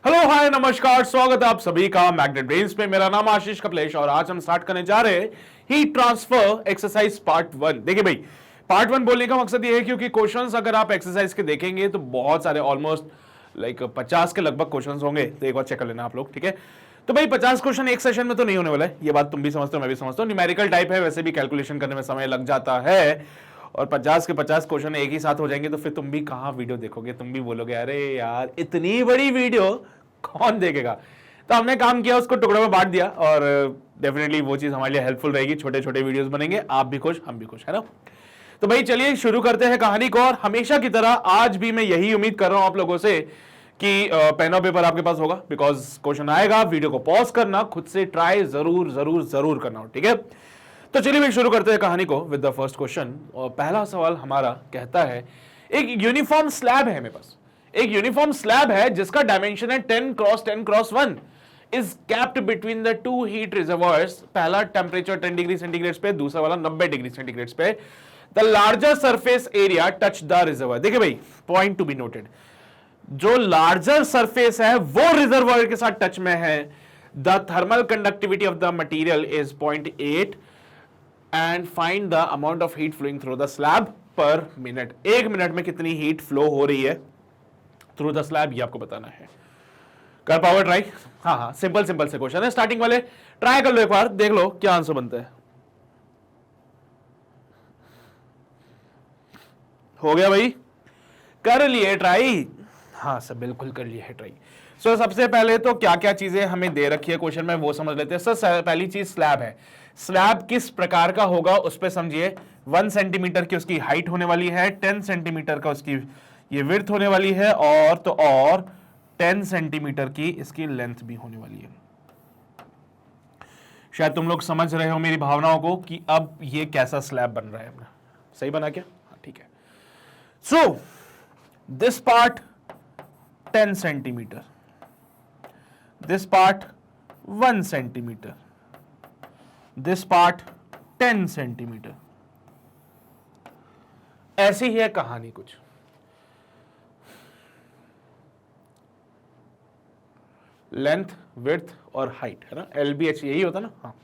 Hello hi नमस्कार, स्वागत है आप सभी का मैग्नेट ब्रेन्स पे। मेरा नाम आशीष कपलेश और आज हम स्टार्ट करने जा रहे हैं हीट ट्रांसफर एक्सरसाइज पार्ट 1। देखिए भाई, पार्ट 1 बोलने का मकसद ये है क्योंकि क्वेश्चंस अगर आप एक्सरसाइज के देखेंगे तो बहुत सारे, ऑलमोस्ट लाइक 50 के लगभग क्वेश्चंस होंगे। तो एक बार चेक कर लेना आप लोग, ठीक है। तो भाई 50 क्वेश्चन एक सेशन में तो नहीं होने वाला है, ये बात तुम भी समझते हो, मैं भी समझता हूँ। न्यूमेरिकल टाइप है, वैसे भी कैलकुलेशन करने में समय लग जाता है और 50 के 50 क्वेश्चन एक ही साथ हो जाएंगे तो फिर तुम भी कहाँ वीडियो देखोगे, तुम भी बोलोगे अरे यार इतनी बड़ी वीडियो कौन देखेगा। तो हमने काम किया, उसको टुकड़ों में बांट दिया और डेफिनेटली वो चीज हमारे लिए हेल्पफुल रहेगी। छोटे छोटे वीडियोस बनेंगे, आप भी खुश हम भी खुश, है ना। तो भाई चलिए शुरू करते हैं कहानी को। और हमेशा की तरह आज भी मैं यही उम्मीद कर रहा हूं आप लोगों से कि पेन और पेपर आपके पास होगा, बिकॉज क्वेश्चन आएगा, वीडियो को पॉज करना, खुद से ट्राई जरूर जरूर जरूर करना हो, ठीक है। तो चलिए भाई शुरू करते हैं कहानी को विद द फर्स्ट क्वेश्चन। और पहला सवाल हमारा कहता है, एक यूनिफॉर्म स्लैब है मेरे पास, एक यूनिफॉर्म स्लैब है जिसका डायमेंशन है 10 cross 10 cross 1, is capped between the two heat reservoirs. पहला टेम्परेचर 10 डिग्री सेंटीग्रेड पे, दूसरा वाला 90 डिग्री सेंटीग्रेड पे। The larger surface area touch the reservoir. देखिए भाई, पॉइंट टू बी नोटेड, जो लार्जर सरफेस है वो रिजर्वॉयर के साथ टच में है। The thermal conductivity of the material is 0.8 and find the amount of heat flowing through the slab per minute. एक मिनट में कितनी हीट फ्लो हो रही है थ्रू द स्लैब, ये आपको बताना है। कर पाओगे ट्राई? हाँ, सिंपल सिंपल से क्वेश्चन है, स्टार्टिंग वाले ट्राई कर लो एक बार, देख लो क्या आंसर बनता है। हो गया भाई, कर लिए ट्राई? हाँ सर, बिल्कुल कर लिए है ट्राई। सो सबसे पहले तो क्या क्या चीजें हमें दे रखी है क्वेश्चन में वो समझ लेते हैं। सर पहली चीज स्लैब है। स्लैब किस प्रकार का होगा उस पर समझिए। 1 सेंटीमीटर की उसकी हाइट होने वाली है, 10 सेंटीमीटर का उसकी ये विड्थ होने वाली है, और 10 सेंटीमीटर की इसकी लेंथ भी होने वाली है। शायद तुम लोग समझ रहे हो मेरी भावनाओं को कि अब ये कैसा स्लैब बन रहा है अपना। सही बना क्या? हाँ ठीक है। So this part 10 centimetre, this part 1 centimetre, this part 10 centimetre. ऐसी ही है कहानी कुछ। लेंथ, विड्थ और हाइट, है ना, LBH यही होता ना। हाँ,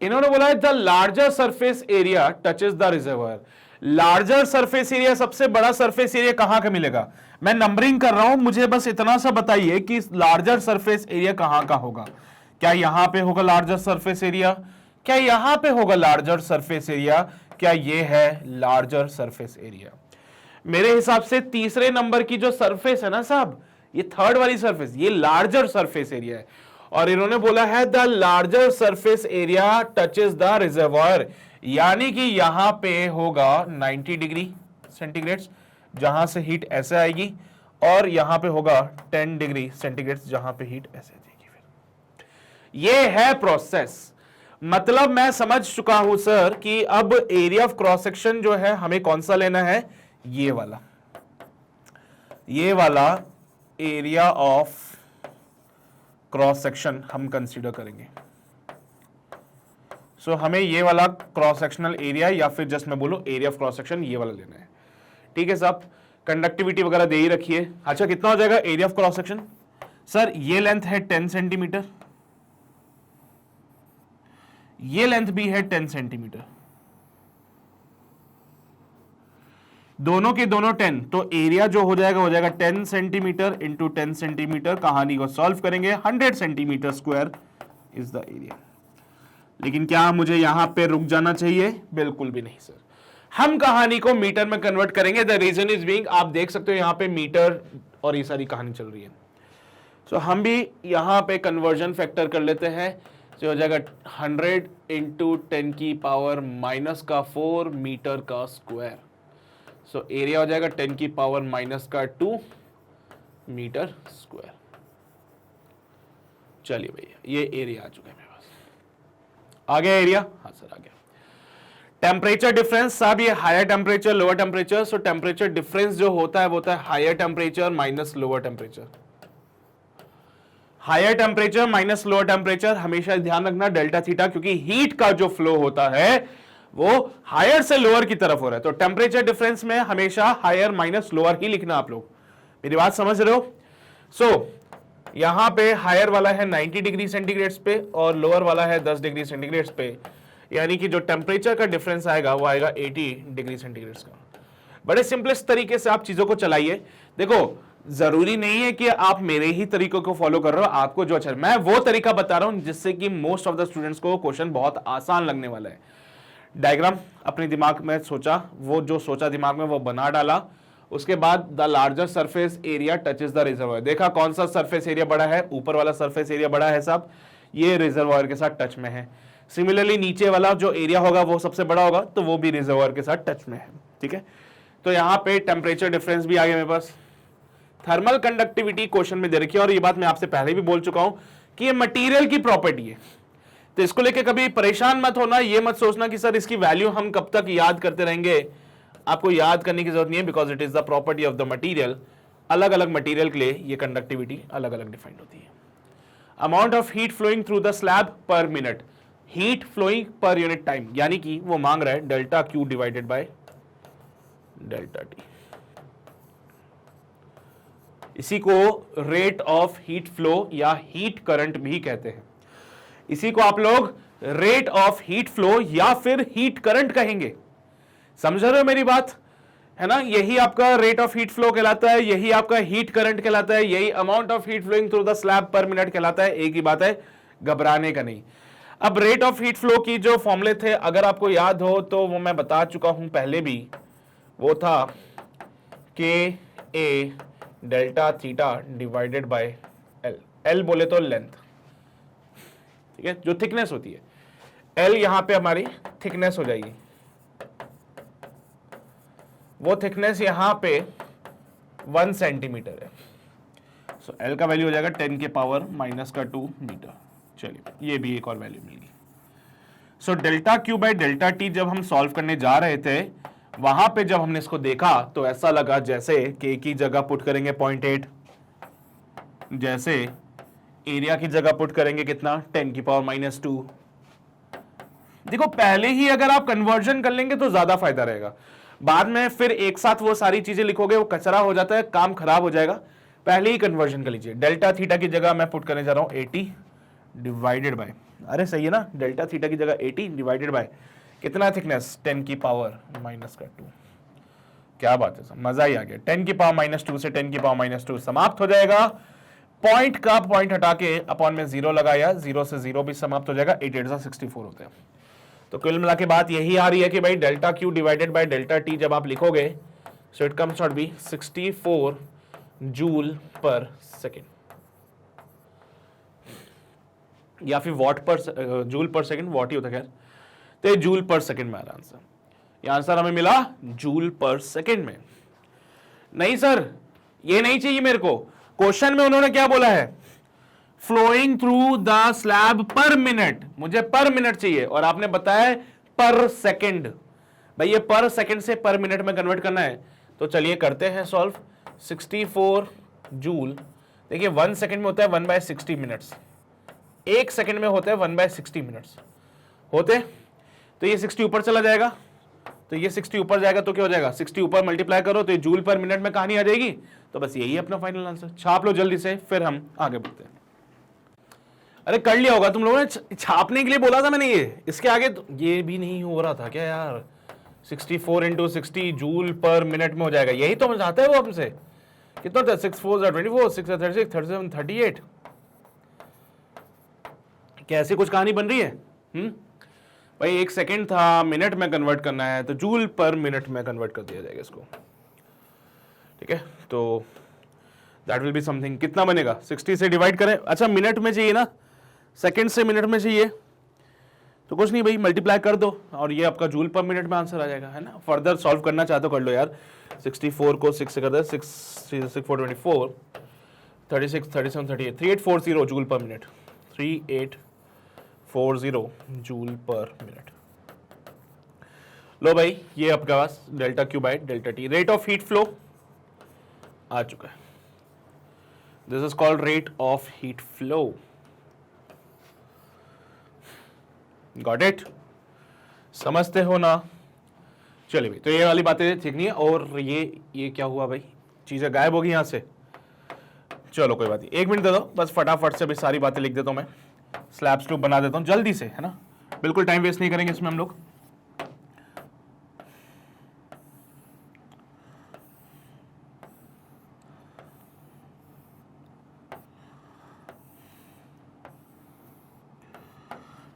इन्होंने बोला है the larger surface area touches the reservoir. Larger surface area, सबसे बड़ा सरफेस एरिया कहां का मिलेगा? मैं नंबरिंग कर रहा हूं, मुझे बस इतना सा बताइए कि लार्जर सरफेस एरिया कहां का होगा। क्या यहां पे होगा लार्जर सरफेस एरिया? क्या यहां पे होगा लार्जर सरफेस एरिया? क्या ये है लार्जर सरफेस एरिया? मेरे हिसाब से तीसरे नंबर की जो सरफेस है ना साहब, ये थर्ड वाली सरफेस, ये लार्जर सरफेस एरिया है। और इन्होंने बोला है the larger surface area touches the reservoir, यानी कि यहां पे होगा 90 डिग्री सेंटीग्रेड जहां से हीट ऐसे आएगी, और यहां पे होगा 10 डिग्री सेंटीग्रेड जहां पे हीट ऐसे जाएगी। फिर ये है प्रोसेस। मतलब मैं समझ चुका हूं सर कि अब एरिया ऑफ क्रॉस सेक्शन जो है हमें कौन सा लेना है, ये वाला, ये वाला एरिया ऑफ क्रॉस सेक्शन हम कंसीडर करेंगे। सो हमें ये वाला क्रॉस सेक्शनल एरिया, या फिर जस्ट मैं बोलूं एरिया ऑफ क्रॉस सेक्शन, ये वाला लेना है। ठीक है साहब, कंडक्टिविटी वगैरह दे ही रखी है। अच्छा, कितना हो जाएगा area of cross section? Sir ये लेंथ है 10 सेंटीमीटर, ये लेंथ भी है 10 सेंटीमीटर, दोनों के दोनों 10, तो एरिया जो हो जाएगा 10 सेंटीमीटर इंटू 10 सेंटीमीटर। कहानी को सॉल्व करेंगे, 100 centimetre square is the area. लेकिन क्या मुझे यहां पे रुक जाना चाहिए? बिल्कुल भी नहीं सर, हम कहानी को मीटर में कन्वर्ट करेंगे। द रीजन इज बीइंग, आप देख सकते हो यहां पे मीटर और ये सारी कहानी चल रही है। सो हम भी यहां पे कन्वर्जन फैक्टर कर लेते हैं, जो हो जाएगा 100 इंटू 10 की पावर माइनस का 4 मीटर का स्क्वायर। सो एरिया हो जाएगा 10 की पावर माइनस का 2 मीटर स्क्वायर। चलिए भैया, ये एरिया आ चुका है मेरे पास। आ गया एरिया? हाँ सर आ गया। टेम्परेचर डिफरेंस साहब, ये higher temperature lower temperature, so temperature difference जो होता है वो होता है higher temperature minus lower temperature. Higher temperature minus lower temperature, हमेशा ध्यान रखना डेल्टा थीटा, क्योंकि हीट का जो फ्लो होता है वो हायर से लोअर की तरफ हो रहा है। तो टेम्परेचर डिफरेंस में हमेशा हायर माइनस लोअर ही लिखना आप लोग। मेरी बात समझ रहे हो? सो यहां पे हायर वाला है 90 डिग्री सेंटीग्रेड पे और लोअर वाला है 10 डिग्री सेंटीग्रेड पे, यानी कि जो टेम्परेचर का डिफरेंस आएगा वो आएगा 80 डिग्री सेंटीग्रेड का। बड़े सिंपलेस्ट तरीके से आप चीजों को चलाइए। देखो जरूरी नहीं है कि आप मेरे ही तरीकों को फॉलो कर रहे हो, आपको जो अच्छा, मैं वो तरीका बता रहा हूं जिससे कि मोस्ट ऑफ द स्टूडेंट्स को क्वेश्चन बहुत आसान लगने वाला है। डायग्राम अपने दिमाग में सोचा, वो जो सोचा दिमाग में वो बना डाला, उसके बाद the larger surface area touches the reservoir. देखा कौन सा सरफेस एरिया बड़ा है, ऊपर वाला सरफेस एरिया बड़ा है साहब, ये रिजर्वायर के साथ टच में है। सिमिलरली नीचे वाला जो एरिया होगा वो सबसे बड़ा होगा, तो वो भी रिजर्वायर के साथ टच में है। ठीक है, तो यहां पे टेम्परेचर डिफरेंस भी आ गया मेरे पास। थर्मल कंडक्टिविटी क्वेश्चन में दे रखी है, और ये बात मैं आपसे पहले भी बोल चुका हूं कि ये मटेरियल की प्रॉपर्टी है, तो इसको लेके कभी परेशान मत होना। ये मत सोचना कि सर इसकी वैल्यू हम कब तक याद करते रहेंगे, आपको याद करने की जरूरत नहीं है, because it is the property of the material. अलग अलग मटेरियल के लिए ये कंडक्टिविटी अलग अलग डिफाइंड होती है। Amount of heat flowing through the slab per minute, heat flowing per unit time, यानी कि वो मांग रहा है delta Q divided by delta T. इसी को रेट ऑफ हीट फ्लो या हीट करंट भी कहते हैं। इसी को आप लोग रेट ऑफ हीट फ्लो या फिर हीट करंट कहेंगे। समझ रहे हो मेरी बात, है ना? यही आपका रेट ऑफ हीट फ्लो कहलाता है, यही आपका हीट करंट कहलाता है, यही amount of heat flowing through the slab per minute कहलाता है। एक ही बात है, घबराने का नहीं। अब रेट ऑफ हीट फ्लो की जो फॉर्मूले थे, अगर आपको याद हो तो वो मैं बता चुका हूं पहले भी, वो था K A delta theta divided by L. L बोले तो लेंथ, ठीक है, जो थिकनेस होती है। एल यहां पे हमारी थिकनेस हो जाएगी, वो थिकनेस यहां पे 1 सेंटीमीटर है। सो एल का वैल्यू हो जाएगा 10 के पावर -2 मीटर। चलिए ये भी एक और वैल्यू मिल गई। सो delta Q by delta T जब हम सॉल्व करने जा रहे थे, वहां पे जब हमने इसको देखा तो ऐसा लगा जैसे के की जगह पुट करेंगे 0.8, जैसे एरिया की जगह पुट करेंगे कितना 10 की पावर -2। देखो पहले ही अगर आप कन्वर्जन कर लेंगे तो ज्यादा फायदा रहेगा, बाद में फिर एक साथ वो सारी चीजें लिखोगे वो कचरा हो जाता है, काम खराब हो जाएगा। पहले ही कन्वर्जन कर लीजिए। डेल्टा थीटा की जगह मैं पुट करने जा रहा हूं 80 डिवाइडेड बाय, अरे सही है ना, डेल्टा थीटा की जगह 80 डिवाइडेड बाय कितना थिकनेस 10 की पावर -2। क्या बात है, मजा ही आ गया। 10 की पावर -2 से 10 की पावर -2 समाप्त हो जाएगा। पॉइंट का पॉइंट हटा के अपॉन में 0 लगाया, 0 से 0 भी समाप्त हो जाएगा। 8 8 64 होते हैं। तो कुल मिला के बात यही आ रही है कि भाई delta Q divided by delta T जब आप लिखोगे, so it comes out be 64 joule per second, या फिर वॉट पर joule per second, what he होता है खैर, तो जूल पर सेकेंड में आ रहा आंसर। ये आंसर हमें मिला जूल पर सेकेंड में। नहीं सर ये नहीं चाहिए मेरे को, क्वेश्चन में उन्होंने क्या बोला है, flowing through the slab per minute, मुझे पर मिनट चाहिए, और आपने बताया पर सेकेंड। भाई ये पर सेकेंड से पर मिनट में कन्वर्ट करना है, तो चलिए करते हैं सॉल्व। 64 जूल, देखिए 1 सेकेंड में होता है 1/60 मिनट्स, 1 सेकेंड में होता है 1/60 मिनट्स होते, तो ये 60 ऊपर चला जाएगा, तो ये 60 ऊपर जाएगा तो क्या हो जाएगा, 60 ऊपर मल्टीप्लाई करो तो ये जूल पर मिनट में कहानी आ जाएगी। तो बस यही है अपना फाइनल आंसर। छाप लो जल्दी से, फिर हम आगे बढ़ते हैं। अरे कर लिया होगा तुम लोगों ने, छापने के लिए बोला था मैंने, ये इसके आगे तो ये भी नहीं हो रहा था क्या यार। 64 × 60 जूल पर मिनट में हो जाएगा, यही तो मैं चाहता है वो हमसे। कितना था, 6 4 24, 6 36, 37, 38। कैसे कुछ कहानी बन रही है? भाई 1 सेकेंड था, मिनट में कन्वर्ट करना है, तो जूल पर मिनट में कन्वर्ट कर दिया जाएगा इसको। ठीक है, तो दैट विल बी समथिंग, कितना बनेगा, 60 से डिवाइड करें, अच्छा मिनट में चाहिए ना, सेकेंड से मिनट में चाहिए, तो कुछ नहीं भाई मल्टीप्लाई कर दो और ये आपका जूल पर मिनट में आंसर आ जाएगा, है ना। फर्दर सॉल्व करना चाहते हो कर लो यार। 64 को 6 से कर दे, 6 6 4 24, 36 37 38, 3840 joule per minute, 3840 joule per minute. लो भाई ये आपके पास delta Q by delta T, rate of heat flow आ चुका है। This is called rate of heat flow. Got it, समझते हो ना। चलिए भाई, तो ये वाली बातें ठीक नहीं है। और ये क्या हुआ भाई, चीजें गायब होगी यहां से। चलो कोई बात नहीं, 1 मिनट दे दो बस, फटाफट से भी सारी बातें लिख देता हूं मैं, स्लैब ट्यूब बना देता हूं जल्दी से, है ना, बिल्कुल टाइम वेस्ट नहीं करेंगे इसमें हम लोग।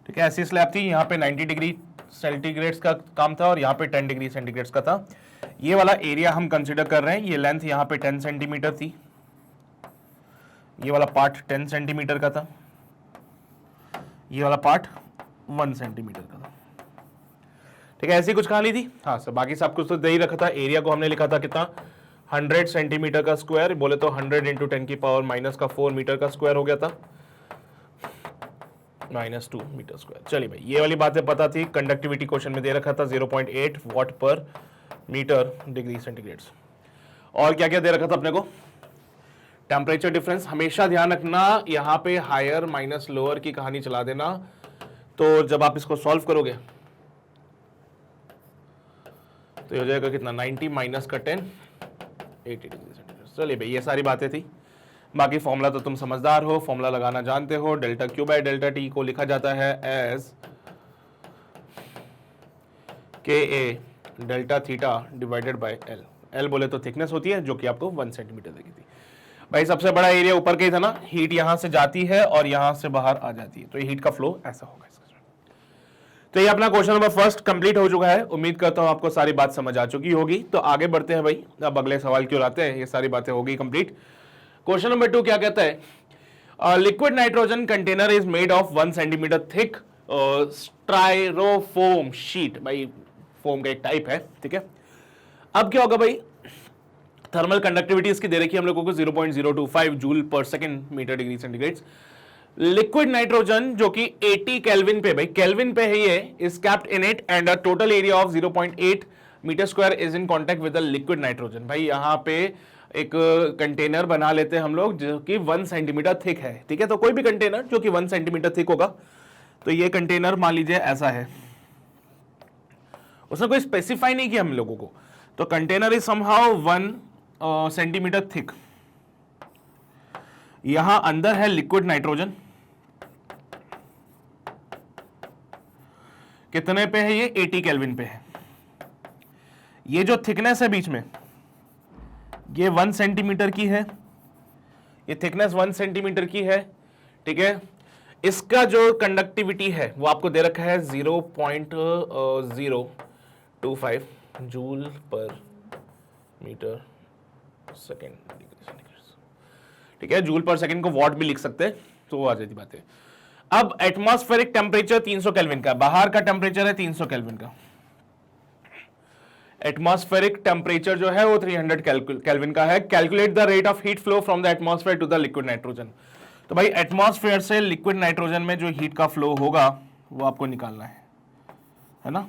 ठीक है, ऐसी स्लैब थी, यहाँ पे 90 डिग्री सेंटीग्रेड्स का काम था और यहाँ पे 10 डिग्री सेंटीग्रेड्स का था। ये वाला एरिया हम कंसीडर कर रहे हैं, ये लेंथ यहाँ पे 10 सेंटीमीटर थी, ये वाला पार्ट 10 सेंटीमीटर का था, ये वाला पार्ट 1 सेंटीमीटर का था। ठीक है, ऐसी कुछ कहानी थी। हाँ सर, बाकी सब कुछ तो दे ही रखा था। एरिया को हमने लिखा था कितना, 100 सेंटीमीटर का स्क्वायर, बोले तो 100 इंटू 10 की पावर माइनस का 4 मीटर का स्क्वायर हो गया था, -2 मीटर स्क्वायर। चलिए भाई, ये वाली बातें पता थी। कंडक्टिविटी क्वेश्चन में दे रखा था 0.8 वाट पर मीटर डिग्री सेंटीग्रेड्स। और क्या क्या दे रखा था अपने को, टेम्परेचर डिफरेंस। हमेशा ध्यान रखना, यहाँ पे हायर माइनस लोअर की कहानी चला देना, तो जब आप इसको सॉल्व करोगे तो हो जाएगा कितना, 90 माइनस का 10, 80 डिग्री सेंटीग्रेड। चलिए भाई, ये सारी बातें थी। बाकी फॉर्मूला तो तुम समझदार हो, फॉर्मूला लगाना जानते हो। Delta Q by delta T को लिखा जाता है as K A delta theta divided by L. L बोले तो थिकनेस होती है, जो कि आपको 1 सेंटीमीटर देगी थी। भाई सबसे बड़ा एरिया ऊपर का ही था ना, हीट यहां से जाती है और यहां से बाहर आ जाती है, तो ये हीट का फ्लो ऐसा होगा। तो ये अपना क्वेश्चन नंबर फर्स्ट कंप्लीट हो चुका है। उम्मीद करता हूं आपको सारी बात समझ आ चुकी होगी। तो आगे बढ़ते हैं भाई, अब अगले सवाल की ओर आते हैं। ये सारी बातें हो गई कंप्लीट। क्वेश्चन नंबर 2 क्या कहता है, liquid nitrogen container is made of 1 centimetre thick styrofoam sheet. भाई फोम का एक टाइप है, ठीक है। अब क्या होगा भाई, थर्मल कंडक्टिविटी इसकी दे रखी है हम लोगों को 0.025 joule per second metre degree centigrade. Liquid nitrogen जो कि 80 केल्विन पे, भाई केल्विन पे है ये, is capped in it and a total area of 0.8 meter square is in contact with the liquid nitrogen. भाई यहाँ पे एक कंटेनर बना लेते हैं हम लोग जो कि 1 सेंटीमीटर थिक है, ठीक है। तो कोई भी कंटेनर जो कि 1 सेंटीमीटर थिक होगा, तो ये कंटेनर मान लीजिए ऐसा है, उसने कोई स्पेसिफाई नहीं किया हम लोगों को, तो container is somehow 1 centimetre thick. यहां अंदर है लिक्विड नाइट्रोजन, कितने पे है ये, 80 केल्विन पे है। ये जो थिकनेस है बीच में, ये 1 सेंटीमीटर की है, ये थिकनेस 1 सेंटीमीटर की है, ठीक है। इसका जो कंडक्टिविटी है वो आपको दे रखा है 0.025 जूल पर मीटर सेकेंड, ठीक है। जूल पर सेकेंड को वॉट भी लिख सकते हैं, तो आ जाती बात है। अब एटमॉस्फेरिक टेम्परेचर 300 केल्विन का, बाहर का टेम्परेचर है 300 केल्विन का, एटमॉस्फेरिक टेम्परेचर जो है वो 300 केल्विन का है। Calculate the rate of heat flow from the atmosphere to the liquid nitrogen. तो भाई एटमॉस्फेयर से लिक्विड नाइट्रोजन में जो हीट का फ्लो होगा वो आपको निकालना है ना।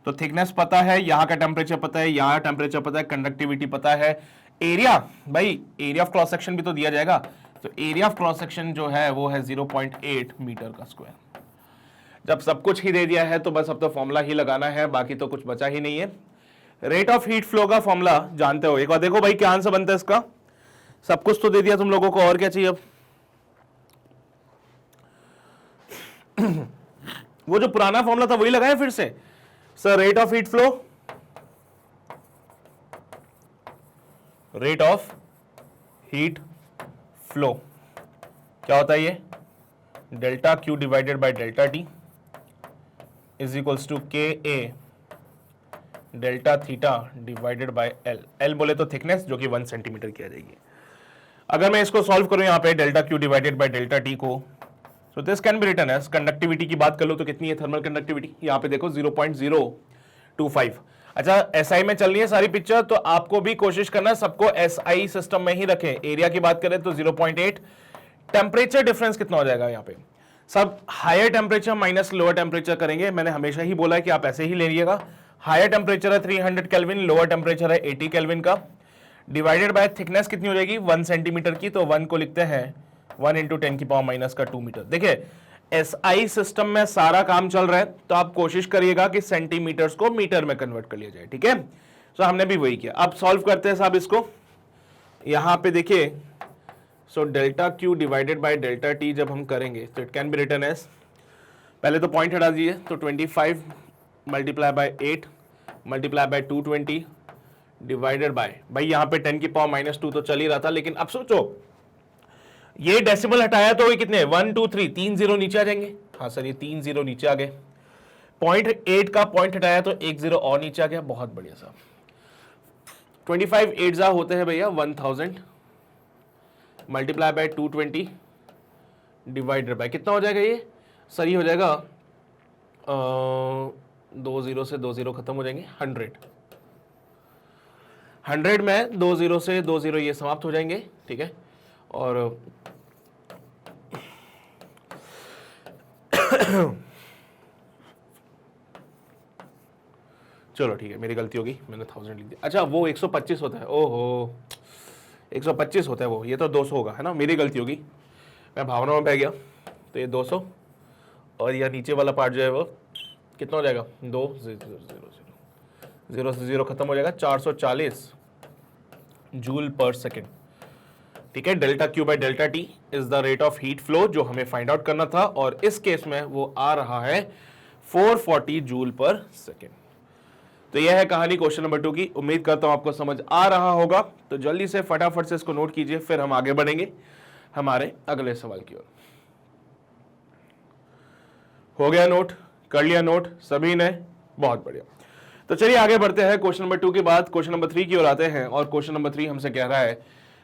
तो थिकनेस पता है, यहाँ का टेम्परेचर पता है, यहाँ टेम्परेचर पता है, कंडक्टिविटी पता है, एरिया, भाई एरिया ऑफ क्रॉस सेक्शन भी तो दिया जाएगा, तो एरिया ऑफ क्रॉस सेक्शन जो है वो है 0.8 मीटर का स्क्वायर। जब सब कुछ ही दे दिया है तो बस अब तो फॉर्मूला ही लगाना है, बाकी तो कुछ बचा ही नहीं है। रेट ऑफ हीट फ्लो का फॉर्मूला जानते हो, एक बार देखो भाई क्या आंसर बनता है इसका। सब कुछ तो दे दिया तुम लोगों को, और क्या चाहिए अब। वो जो पुराना फॉर्मूला था वही लगाए फिर से। Sir rate of heat flow, rate of heat flow क्या होता है, ये delta Q divided by delta T is equals to K A delta theta divided by L. L बोले तो थिकनेस जो कि 1 सेंटीमीटर की आ जाएगी। अगर मैं इसको सॉल्व करूं यहाँ पे delta Q divided by delta T को, so this can be written as, conductivity की बात कर लो तो कितनी है थर्मल कंडक्टिविटी, यहाँ पे देखो 0.025। अच्छा एसआई में चल रही है सारी पिक्चर, तो आपको भी कोशिश करना सबको एसआई सिस्टम में ही रखें। एरिया की बात करें तो 0.8। टेम्परेचर डिफरेंस कितना हो जाएगा यहाँ पे, सब higher temperature minus lower temperature करेंगे। मैंने हमेशा ही बोला है कि आप ऐसे ही ले लीजिएगा। हायर टेम्परेचर है 300 केल्विन, लोअर टेम्परेचर है 80 केल्विन का, डिवाइडेड बाय थिकनेस कितनी हो जाएगी 1 सेंटीमीटर की, तो 1 को लिखते हैं 1 इंटू 10 की पावर माइनस का 2 मीटर। देखिए एसआई सिस्टम में सारा काम चल रहा है, तो आप कोशिश करिएगा कि सेंटीमीटर्स को मीटर में कन्वर्ट कर लिया जाए, ठीक है। तो हमने भी वही किया। अब सॉल्व करते हैं साहब इसको। यहां पे देखिए so delta Q divided by delta T जब हम करेंगे तो it can be written as, पहले तो पॉइंट हटा दीजिए, तो 25 multiply by 8 multiply by 220 divided by, भाई यहाँ पे 10 की पावर -2 तो चल ही रहा था, लेकिन अब सोचो ये डेसिमल हटाया तो ये कितने 1 2 3 3 जीरो नीचे आ जाएंगे। हाँ सर ये 3 जीरो नीचे आ गए। 0.8 का पॉइंट हटाया तो 1 जीरो और नीचे आ गया। बहुत बढ़िया साहब। 25 8 जा होते हैं भैया 1000 मल्टीप्लाई बाय 220 डिवाइडेड बाय कितना हो जाएगा ये सर, ये हो जाएगा 2 जीरो से 2 जीरो खत्म हो जाएंगे 100 में 2 जीरो से 2 जीरो ये समाप्त हो जाएंगे, ठीक है। और चलो ठीक है मेरी गलती होगी, मैंने 1000 लिख दिया। अच्छा वो 125 होता है, ओहो 125 होता है वो, ये तो 200 होगा है ना, मेरी गलती होगी, मैं भावना में बह गया। तो ये 200 और यह नीचे वाला पार्ट जो है वो कितना हो जाएगा 2 0 से 0 खत्म हो जाएगा 440 जूल पर सेकेंड, ठीक है। Delta Q by delta T is the rate of heat flow जो हमें फाइंड आउट करना था, और इस केस में वो आ रहा है 440 जूल पर सेकेंड। तो यह है कहानी क्वेश्चन नंबर 2 की। उम्मीद करता हूं आपको समझ आ रहा होगा, तो जल्दी से फटाफट से इसको नोट कीजिए, फिर हम आगे बढ़ेंगे हमारे अगले सवाल की ओर। हो गया नोट, कर लिया नोट सभी ने, बहुत बढ़िया। तो चलिए आगे बढ़ते हैं। क्वेश्चन नंबर 2 के बाद क्वेश्चन नंबर 3 की ओर आते हैं, और क्वेश्चन नंबर 3 हमसे कह रहा है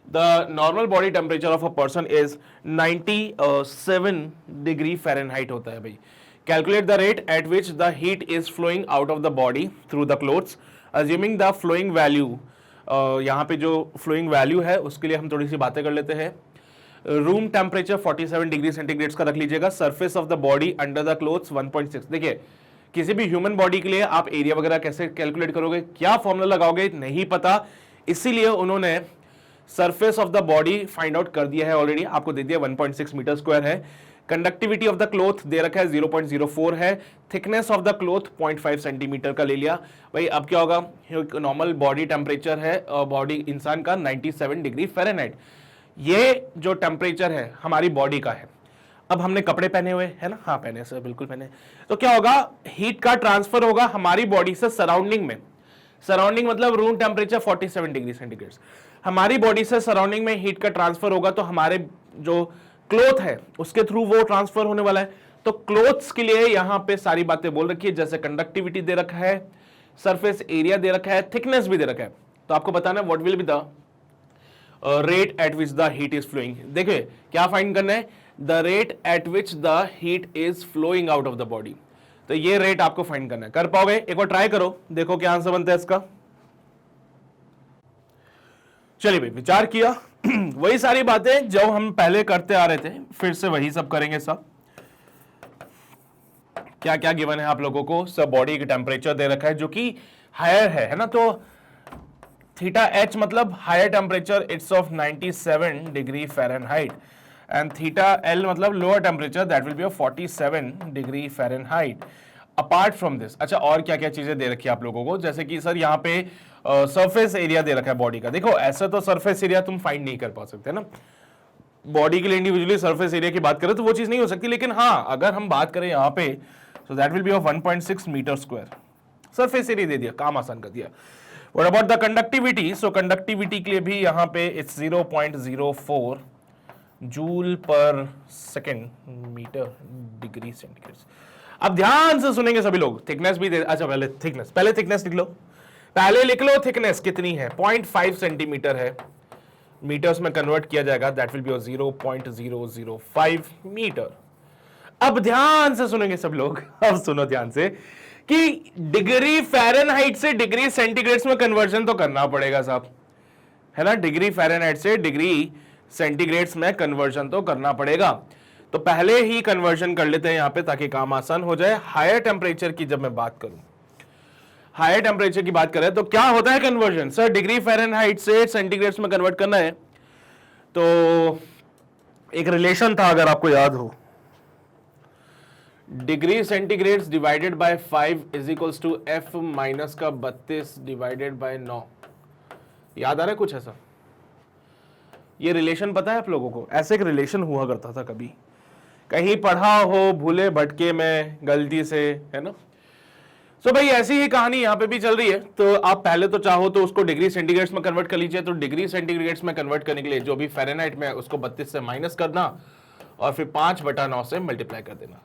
the normal body temperature of a person is 97 degree fahrenheit होता है भाई। Calculate the rate at which the heat is flowing out of the body through the clothes assuming the flowing value. यहाँ पे जो फ्लोइंग वैल्यू है उसके लिए हम थोड़ी सी बातें कर लेते हैं। रूम टेम्परेचर 47 डिग्री सेंटीग्रेड का रख लीजिएगा। Surface of the body under the clothes 1.6। देखिए किसी भी ह्यूमन बॉडी के लिए आप एरिया वगैरह कैसे कैलकुलेट करोगे, क्या फॉर्मूला लगाओगे नहीं पता, इसीलिए उन्होंने surface of the body find out कर दिया है ऑलरेडी, आपको दे दिया 1.6 मीटर स्क्वायर है। कंडक्टिविटी ऑफ द क्लोथ दे रखा है 0.04 है। Thickness of the cloth 0.5 centimetre का ले लिया। भाई अब क्या होगा, नॉर्मल बॉडी टेम्परेचर है बॉडी इंसान का 97 डिग्री फ़ारेनहाइट। ये जो टेम्परेचर है हमारी बॉडी का है। अब हमने कपड़े पहने हुए है ना, हाँ पहने सर बिल्कुल पहने, तो क्या होगा हीट का ट्रांसफर होगा हमारी बॉडी से सराउंडिंग में। सराउंडिंग मतलब रूम टेम्परेचर 47 डिग्री सेंटीग्रेड, हमारी बॉडी से सराउंडिंग में हीट का ट्रांसफर होगा, तो हमारे जो क्लोथ है उसके थ्रू वो ट्रांसफर होने वाला है। तो क्लोथ्स के लिए यहां पे सारी बातें बोल रखी है, जैसे कंडक्टिविटी दे रखा है, सरफेस एरिया दे रखा है, थिकनेस भी दे रखा है। तो आपको बताना है what will be the rate at which the heat is flowing. देखिए क्या फाइंड करना है, the rate at which the heat is flowing out of the body. तो ये रेट आपको फाइंड करना है। कर पाओगे? एक बार ट्राई करो, देखो क्या आंसर बनता है इसका। चलिए भाई विचार किया वही सारी बातें जो हम पहले करते आ रहे थे, फिर से वही सब करेंगे। सब क्या क्या गिवन है आप लोगों को, सब बॉडी का टेम्परेचर दे रखा है जो कि हायर है ना, तो थीटा एच मतलब higher temperature it's of 97 degree Fahrenheit, and theta L मतलब lower temperature that will be of 47 degree Fahrenheit. Apart from this, अच्छा और क्या क्या चीजें दे रखी है आप लोगों को, जैसे कि सर यहाँ पे सरफेस एरिया दे रखा है बॉडी का। देखो ऐसा तो सरफेस एरिया तुम फाइंड नहीं कर पा सकते ना, बॉडी के लिए इंडिविजुअली सरफेस एरिया की बात करें तो वो चीज नहीं हो सकती, लेकिन हाँ अगर हम बात करें यहाँ पे so that will be of 1.6 metre square. Surface area दे दिया, काम आसान कर दिया। What about the conductivity, so conductivity के लिए भी यहाँ पे it's 0.04 joule per second metre degree centigrade. अब ध्यान से सुनेंगे सभी लोग, थिकनेस भी दे, अच्छा पहले थिकनेस लिख लो, पहले लिख लो थिकनेस कितनी है, 0.5 सेंटीमीटर है, मीटर्स में कन्वर्ट किया जाएगा दैट विल बी 0.005 मीटर। अब ध्यान से सुनेंगे सब लोग, अब सुनो ध्यान से कि डिग्री फ़ारेनहाइट से डिग्री सेंटीग्रेड में कन्वर्जन तो करना पड़ेगा साहब, है ना, डिग्री फ़ारेनहाइट से डिग्री सेंटीग्रेड में कन्वर्जन तो करना पड़ेगा। तो पहले ही कन्वर्जन कर लेते हैं यहां पे ताकि काम आसान हो जाए। हायर टेम्परेचर की जब मैं बात करूं, हायर टेम्परेचर की बात करें तो क्या होता है कन्वर्जन, सर डिग्री फ़ारेनहाइट से सेंटीग्रेड में कन्वर्ट करना है। तो एक रिलेशन था अगर आपको याद हो, degree centigrade divided by 5 is equals to F minus का 32 डिवाइडेड बाय 9। याद आ रहा है कुछ ऐसा? ये रिलेशन पता है आप लोगों को? ऐसे एक रिलेशन हुआ करता था कभी, कहीं पढ़ा हो भूले भटके में गलती से, है ना। सो भाई ऐसी ही कहानी यहाँ पे भी चल रही है। तो आप पहले तो चाहो तो उसको डिग्री सेंटीग्रेड्स में कन्वर्ट कर लीजिए। तो डिग्री सेंटीग्रेड्स में कन्वर्ट करने के लिए जो भी फ़ारेनहाइट में उसको 32 से माइनस करना और फिर 5/9 से मल्टीप्लाई कर देना।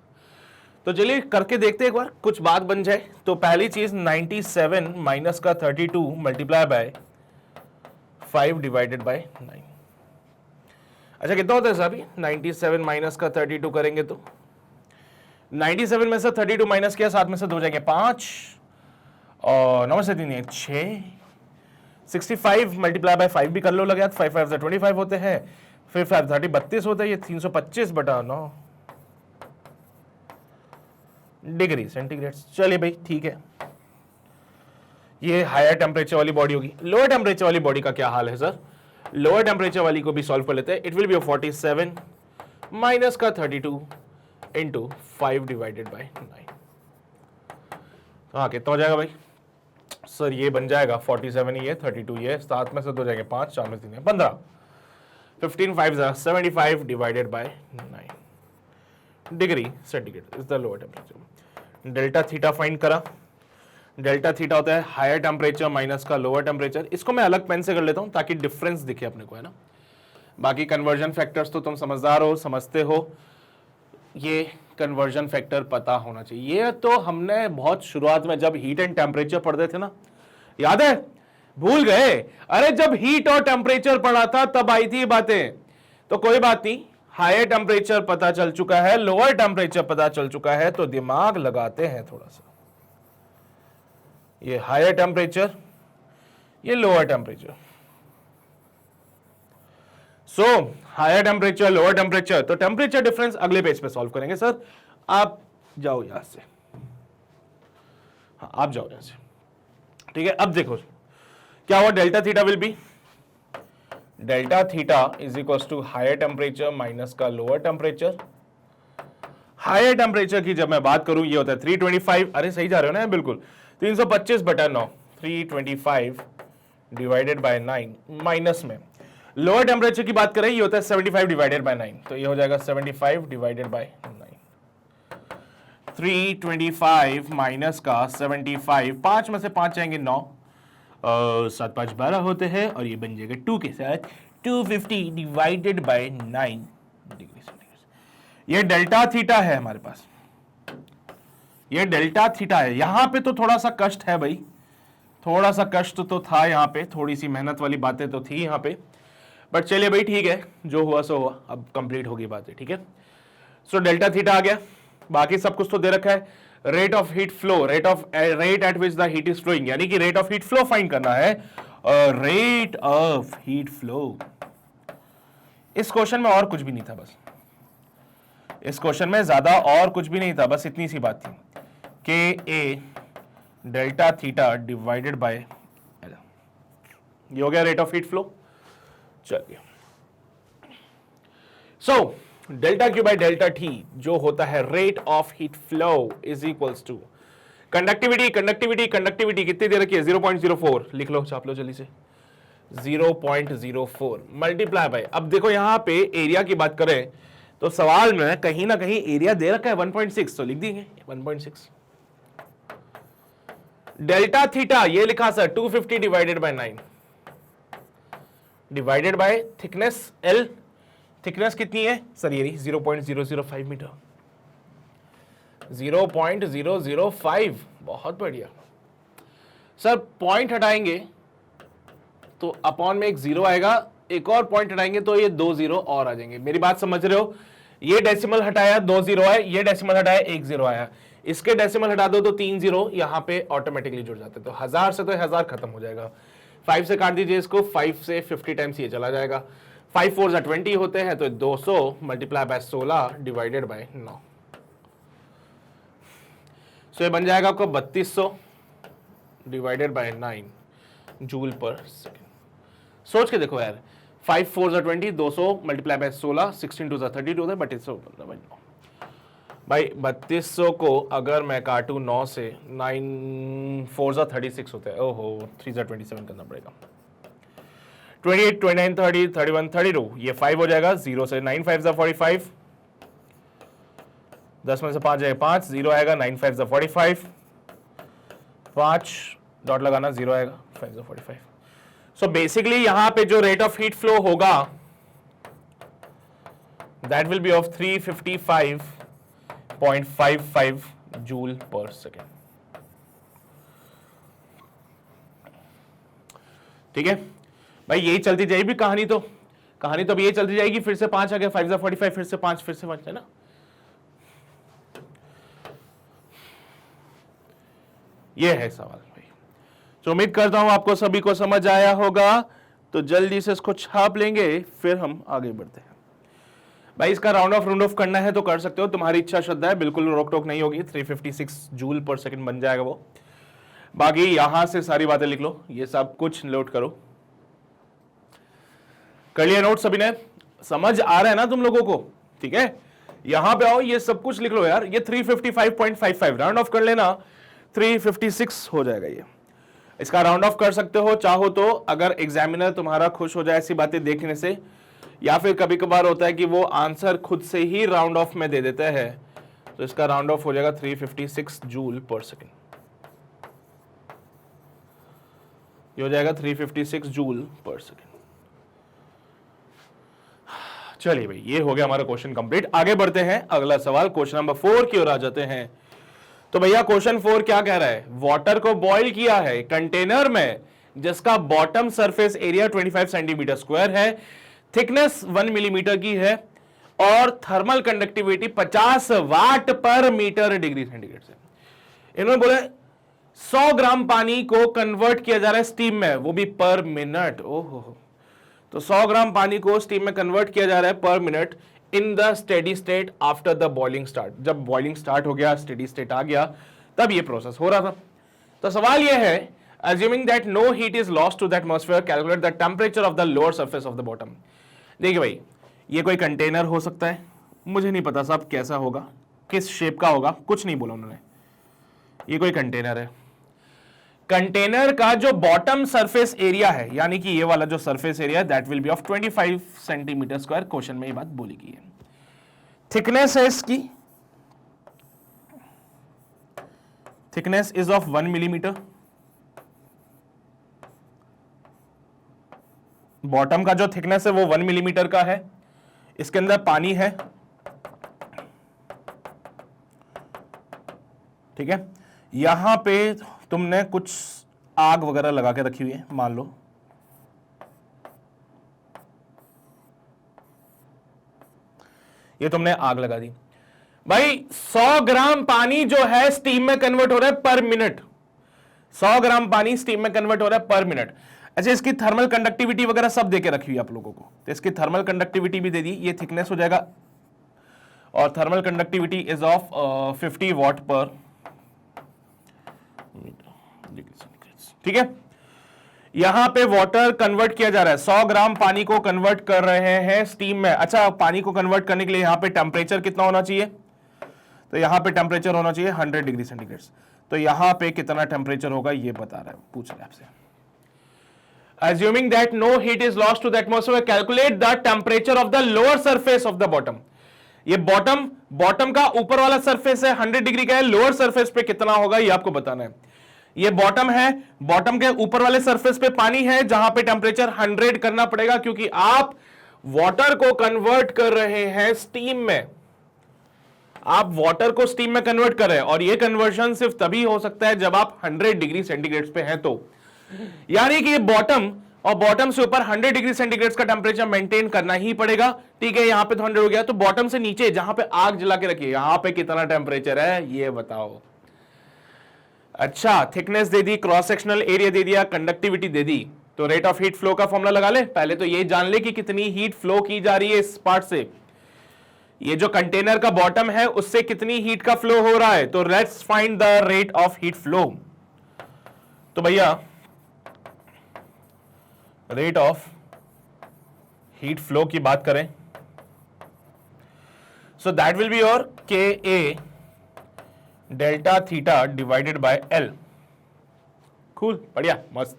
तो चलिए करके देखते हैं एक बार, कुछ बात बन जाए। तो पहली चीज 97 माइनस का 32 मल्टीप्लाई बाय 5 डिवाइडेड बाय 9। अच्छा कितना होता है साहब? 97 माइनस का 32 करेंगे तो 97 में से 32 माइनस किया, 7 में से 2 जाएंगे 5 और 9 में से 3 है 6। 65 मल्टीप्लाई बाय 5 भी कर लो, लगे 5 5 25 होते हैं, फिर 5 30 32 होते हैं, ये 325/9 डिग्री सेंटीग्रेड। चलिए भाई ठीक है, ये हायर टेम्परेचर वाली बॉडी होगी। लोअर टेम्परेचर वाली बॉडी का क्या हाल है सर? लोअर टेम्परेचर वाली को भी सॉल्व कर लेते हैं। इट विल बी 47 माइनस का 32 इंटू 5 डिवाइडेड बाय 9। हाँ कितना हो जाएगा भाई सर? ये बन जाएगा 47 ये 32 ये 7 में से 2 जाएंगे 5, 4 में 3 है 15। 15 5 75 divided by 9 degree centigrade is the lower temperature. Delta theta find करा। डेल्टा थीटा होता है हायर टेम्परेचर माइनस का लोअर टेम्परेचर। इसको मैं अलग पेन से कर लेता हूं ताकि डिफरेंस दिखे अपने को, है ना। बाकी कन्वर्जन फैक्टर्स तो तुम समझदार हो, समझते हो, ये कन्वर्जन फैक्टर पता होना चाहिए। ये तो हमने बहुत शुरुआत में जब हीट एंड टेम्परेचर पढ़ते थे ना, याद है? भूल गए? अरे जब हीट और टेम्परेचर पढ़ा था तब आई थी ये बातें। तो कोई बात नहीं, हायर टेम्परेचर पता चल चुका है, लोअर टेम्परेचर पता चल चुका है, तो दिमाग लगाते हैं थोड़ा सा। ये हायर टेम्परेचर, ये lower temperature. So higher temperature lower temperature, तो टेम्परेचर डिफरेंस अगले पेज पे सॉल्व करेंगे। सर आप जाओ यहां से, हाँ आप जाओ यहां से, ठीक है। अब देखो क्या हुआ, delta theta will be delta theta is equal to higher temperature minus का लोअर टेम्परेचर। हायर टेम्परेचर की जब मैं बात करूं ये होता है 325, अरे सही जा रहे हो ना बिल्कुल, 325/9 325 डिवाइडेड बाय 9 माइनस में लोअर टेम्परेचर की बात करें ये होता है 75 डिवाइडेड बाय 9, तो ये हो जाएगा 75 डिवाइडेड बाय 9। 325 माइनस का 75, 5 में से 5 जाएंगे 9, 7 5 12 होते हैं और ये बन जाएगा 2 के साथ 250 डिवाइडेड बाय 9 डिग्री सेंटीग्रेड। ये डेल्टा थीटा है हमारे पास, ये डेल्टा थीटा है। यहां पे तो थोड़ा सा कष्ट है भाई, थोड़ा सा कष्ट तो था यहाँ पे, थोड़ी सी मेहनत वाली बातें तो थी यहाँ पे, बट चलिए भाई ठीक है, जो हुआ सो हुआ, अब कंप्लीट होगी बातें, ठीक है। सो डेल्टा थीटा आ गया, बाकी सब कुछ तो दे रखा है। Rate of heat flow, rate at which the heat is flowing, यानी कि rate of heat flow find करना है। रेट ऑफ हीट फ्लो, इस क्वेश्चन में और कुछ भी नहीं था, बस इस क्वेश्चन में ज्यादा और कुछ भी नहीं था, बस इतनी सी बात थी K A delta theta divided by L, ये हो गया रेट ऑफ हीट फ्लो। चलिए so delta Q by delta T जो होता है rate of heat flow is equals to conductivity, conductivity conductivity कितनी दे रखी है 0.04, लिख लो छाप लो जल्दी से, 0.04 मल्टीप्लाई बाय, अब देखो यहां पे एरिया की बात करें तो सवाल में कहीं ना कहीं एरिया दे रखा है 1.6, तो लिख देंगे 1.6। डेल्टा थीटा ये लिखा sir 250 divided by 9 divided by thickness L, thickness कितनी है सर? ये 0.005 मीटर, 0.005, बहुत बढ़िया सर। पॉइंट हटाएंगे तो अपॉन में एक जीरो आएगा, एक और पॉइंट हटाएंगे तो ये 2 जीरो और आ जाएंगे। मेरी बात समझ रहे हो? ये डेसिमल हटाया 2 जीरो आए, ये डेसिमल हटाया 1 जीरो आया, इसके डेसिमल हटा दो तो 3 जीरो यहां पे ऑटोमेटिकली जुड़ जाते, तो 1000 से तो 1000 खत्म हो जाएगा। 5 से काट दीजिए इसको, 5 से 50 टाइम्स ये चला जाएगा, 5 4 20 होते हैं, तो 200 मल्टीप्लाई बाय 16 डिवाइडेड बाय 9, सो ये बन जाएगा आपको 3200 divided by 9 joule per second. सोच के देखो यार, 5 4 20, 200 मल्टीप्लाई बाय 16, 16 2 32 होता है, 3200 भाई 3200 को अगर मैं काटू 9 से, 9 4 36 होता है, ओहो 3 27 करना पड़ेगा। 28, 29, 30, 31, 32, ये 5 हो जाएगा। 0 से 9 5 45, 10 में से 5 जाएगा 5, 0 आएगा। 9 5 45, 5 डॉट लगाना, 0 आएगा। 5 45। सो बेसिकली यहां पे जो रेट ऑफ हीट फ्लो होगा that will be of 355.55 joule per second. ठीक है भाई, यही चलती जाएगी कहानी तो अब यही चलती जाएगी। फिर से 5 आ गया, 5 45, फिर से 5, फिर से 5, है ना। ये है सवाल भाई। तो उम्मीद करता हूं आपको सभी को समझ आया होगा। तो जल्दी से इसको छाप लेंगे, फिर हम आगे बढ़ते हैं। भाई इसका राउंड ऑफ करना है तो कर सकते हो, तुम्हारी इच्छा श्रद्धा है, बिल्कुल रोक टोक नहीं होगी। 356 जूल पर सेकंड बन जाएगा वो। बाकी यहां से सारी बातें लिख लो, ये सब कुछ नोट करो। कर लिया नोट सभी ने? समझ आ रहा है ना तुम लोगों को? ठीक है, यहां पे आओ, ये सब कुछ लिख लो यार। ये 355.55 राउंड ऑफ कर लेना, 356 हो जाएगा ये। इसका राउंड ऑफ कर सकते हो चाहो तो, अगर एग्जामिनर तुम्हारा खुश हो जाए ऐसी बातें देखने से, या फिर कभी कभार होता है कि वो आंसर खुद से ही राउंड ऑफ में दे देता है, तो इसका राउंड ऑफ हो जाएगा 356 जूल पर सेकेंड। ये हो जाएगा 356 जूल पर सेकेंड। चलिए भाई, ये हो गया हमारा क्वेश्चन कंप्लीट। आगे बढ़ते हैं, अगला सवाल क्वेश्चन नंबर 4 की ओर आ जाते हैं। तो भैया क्वेश्चन 4 क्या कह रहा है? वाटर को बॉईल किया है कंटेनर में जिसका bottom surface area 25 centimetre square है, थिकनेस 1 मिलीमीटर की है और थर्मल कंडक्टिविटी 50 वाट पर मीटर डिग्री सेंटीग्रेड से। इन्होंने बोले 100 ग्राम पानी को कन्वर्ट किया जा रहा है स्टीम में, वो भी पर मिनट। ओहो, तो 100 ग्राम पानी को स्टीम में कन्वर्ट किया जा रहा है पर minute in the steady state after the boiling start. जब बॉइलिंग स्टार्ट हो गया, स्टेडी स्टेट आ गया, तब ये प्रोसेस हो रहा था। तो सवाल ये है, assuming that no heat is lost to the atmosphere, calculate the temperature of the lower surface of the bottom। देखिए भाई, ये कोई कंटेनर हो सकता है, मुझे नहीं पता साहब कैसा होगा, किस शेप का होगा, कुछ नहीं बोला उन्होंने। ये कोई कंटेनर है, कंटेनर का जो बॉटम सरफेस एरिया है, यानी कि ये वाला जो surface area, that will be of 25 centimetre square. Question में ये बात बोली गई है। थिकनेस है इसकी, thickness is of 1 millimetre. Bottom का जो थिकनेस है वो 1 मिलीमीटर का है। इसके अंदर पानी है, ठीक है। यहां पे तुमने कुछ आग वगैरह लगा के रखी हुई है, मान लो। ये तुमने आग लगा दी भाई। 100 ग्राम पानी जो है स्टीम में कन्वर्ट हो रहा है पर मिनट। 100 ग्राम पानी स्टीम में कन्वर्ट हो रहा है पर मिनट। अच्छा, इसकी थर्मल कंडक्टिविटी वगैरह सब देके रखी हुई है आप लोगों को, तो इसकी थर्मल कंडक्टिविटी भी दे दी। ये थिकनेस हो जाएगा और थर्मल कंडक्टिविटी इज ऑफ 50 वाट पर, ठीक है। यहां पे वाटर कन्वर्ट किया जा रहा है, 100 ग्राम पानी को कन्वर्ट कर रहे हैं स्टीम में। अच्छा, पानी को कन्वर्ट करने के लिए यहां पे टेम्परेचर कितना होना चाहिए? तो यहां पे टेम्परेचर होना चाहिए 100 डिग्री सेंटीग्रेड। तो यहां पे कितना टेम्परेचर होगा ये बता रहा है, पूछ रहा है आपसे। Assuming that no heat is lost to the atmosphere, calculate the temperature of the lower surface of the bottom। ये बॉटम का ऊपर वाला सरफेस है 100 डिग्री का है, लोअर सरफेस पे कितना होगा ये आपको बताना है। ये बॉटम है, बॉटम के ऊपर वाले सरफेस पे पानी है जहां पे टेम्परेचर 100 करना पड़ेगा, क्योंकि आप वाटर को कन्वर्ट कर रहे हैं स्टीम में। आप वाटर को स्टीम में कन्वर्ट कर रहे हैं, और ये कन्वर्शन सिर्फ तभी हो सकता है जब आप 100 डिग्री सेंटीग्रेड पे हैं। तो यानी कि ये बॉटम और बॉटम से ऊपर 100 डिग्री सेंटीग्रेड का टेम्परेचर मेंटेन करना ही पड़ेगा, ठीक है। यहां पे तो 100 हो गया, तो बॉटम से नीचे जहां पे आग जला के रखिए, यहां पे कितना टेम्परेचर है ये बताओ। अच्छा, थिकनेस दे दी, क्रॉस सेक्शनल एरिया दे दिया, कंडक्टिविटी दे दी, तो रेट ऑफ हीट फ्लो का फॉर्मूला लगा ले। पहले तो ये जान ले कि कितनी हीट फ्लो की जा रही है इस पार्ट से। ये जो कंटेनर का बॉटम है उससे कितनी हीट का फ्लो हो रहा है, तो let's find the rate of heat flow. तो भैया रेट ऑफ हीट फ्लो की बात करें, so that will be your K A delta theta divided by L. Cool, बढ़िया, मस्त।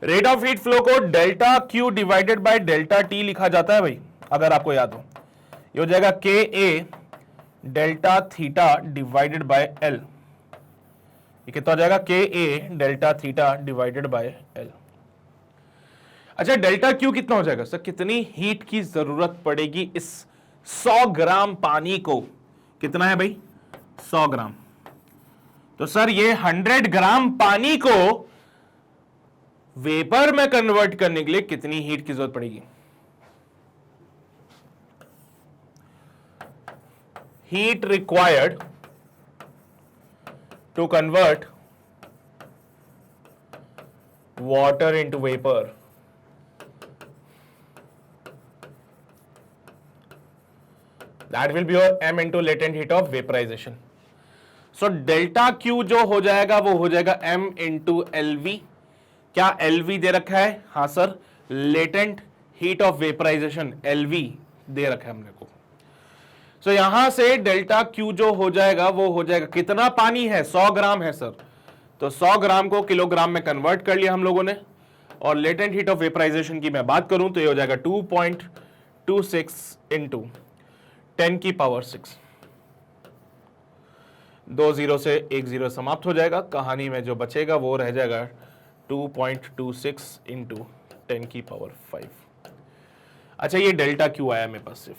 रेट ऑफ हीट फ्लो को delta Q divided by delta T लिखा जाता है भाई, अगर आपको याद हो। ये हो जाएगा K A delta theta divided by L. ये कितना हो जाएगा, K A delta theta divided by L. अच्छा, डेल्टा क्यू कितना हो जाएगा सर, कितनी हीट की जरूरत पड़ेगी इस 100 ग्राम पानी को, कितना है भाई 100 ग्राम। तो सर ये 100 ग्राम पानी को वेपर में कन्वर्ट करने के लिए कितनी हीट की जरूरत पड़ेगी। Heat required to convert water into vapour, that will be your m into latent heat of vaporization. So delta Q जो हो जाएगा वो हो जाएगा m into LV। क्या LV दे रखा है, हाँ sir, latent heat of vaporization LV दे रखा है हमने को। सो यहां से डेल्टा Q जो हो जाएगा वो हो जाएगा, कितना पानी है 100 ग्राम है सर, तो 100 ग्राम को किलोग्राम में कन्वर्ट कर लिया हम लोगों ने। और लेटेंट हीट ऑफ वेपराइजेशन की मैं बात करूं तो ये हो जाएगा 2.26 इंटू 10 की पावर 6। 2 0 से 1 0 समाप्त हो जाएगा, कहानी में जो बचेगा वो रह जाएगा 2.26 इंटू 10 की पावर 5। अच्छा, ये डेल्टा क्यू आया मेरे पास सिर्फ,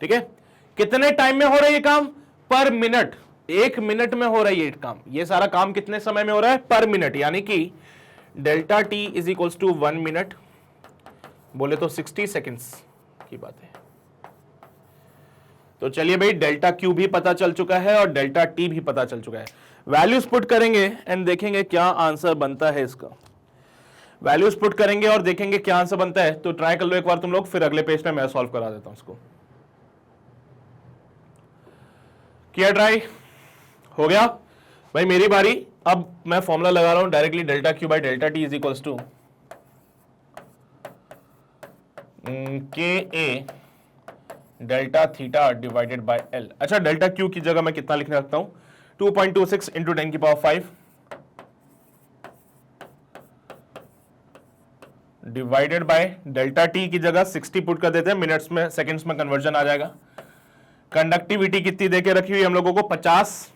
ठीक है। कितने टाइम में हो रहा है ये काम, पर मिनट, 1 मिनट में हो रहा है ये काम। ये सारा काम कितने समय में हो रहा है, पर मिनट, यानी कि delta T is equals to 1 minute, बोले तो 60 सेकेंड्स की बात है। तो चलिए भाई, डेल्टा क्यू भी पता चल चुका है और डेल्टा टी भी पता चल चुका है। वैल्यूज पुट करेंगे एंड देखेंगे क्या आंसर बनता है इसका। वैल्यूज पुट करेंगे और देखेंगे क्या आंसर बनता है। तो ट्राई कर लो एक बार तुम लोग, फिर अगले पेज पे मैं सॉल्व करा देता हूं उसको। किया ट्राई, हो गया भाई, मेरी बारी। अब मैं फॉर्मूला लगा रहा हूं directly, delta Q by delta T is equals to K A delta theta divided by L. अच्छा, डेल्टा क्यू की जगह मैं कितना लिखने रखता हूं, 2.26 इंटू 10 की power 5 divided by delta T की जगह 60 पुट कर देते हैं, मिनट्स में सेकंड्स में कन्वर्जन आ जाएगा। कंडक्टिविटी कितनी देके रखी हुई हम लोगों को, 50।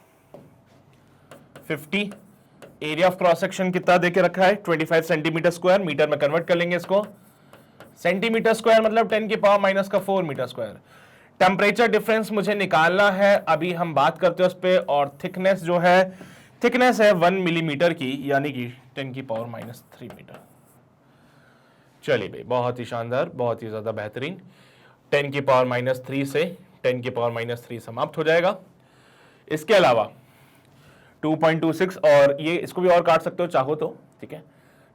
एरिया ऑफ क्रॉस सेक्शन कितना देके रखा है, 25 सेंटीमीटर स्क्वायर। मीटर में कन्वर्ट कर लेंगे इसको, सेंटीमीटर स्क्वायर मतलब 10 की पावर माइनस का 4 मीटर स्क्वायर। टेम्परेचर डिफरेंस मुझे निकालना है, अभी हम बात करते हैं उस पर। और थिकनेस जो है, थिकनेस है 1 मिलीमीटर की, यानी कि 10 की पावर माइनस 3 मीटर। चलिए भाई, बहुत ही शानदार, बहुत ही ज्यादा बेहतरीन। 10 की पावर माइनस 3 से 10 की पावर माइनस 3 समाप्त हो जाएगा। इसके अलावा 2.26, और ये इसको भी और काट सकते हो चाहो तो, ठीक है।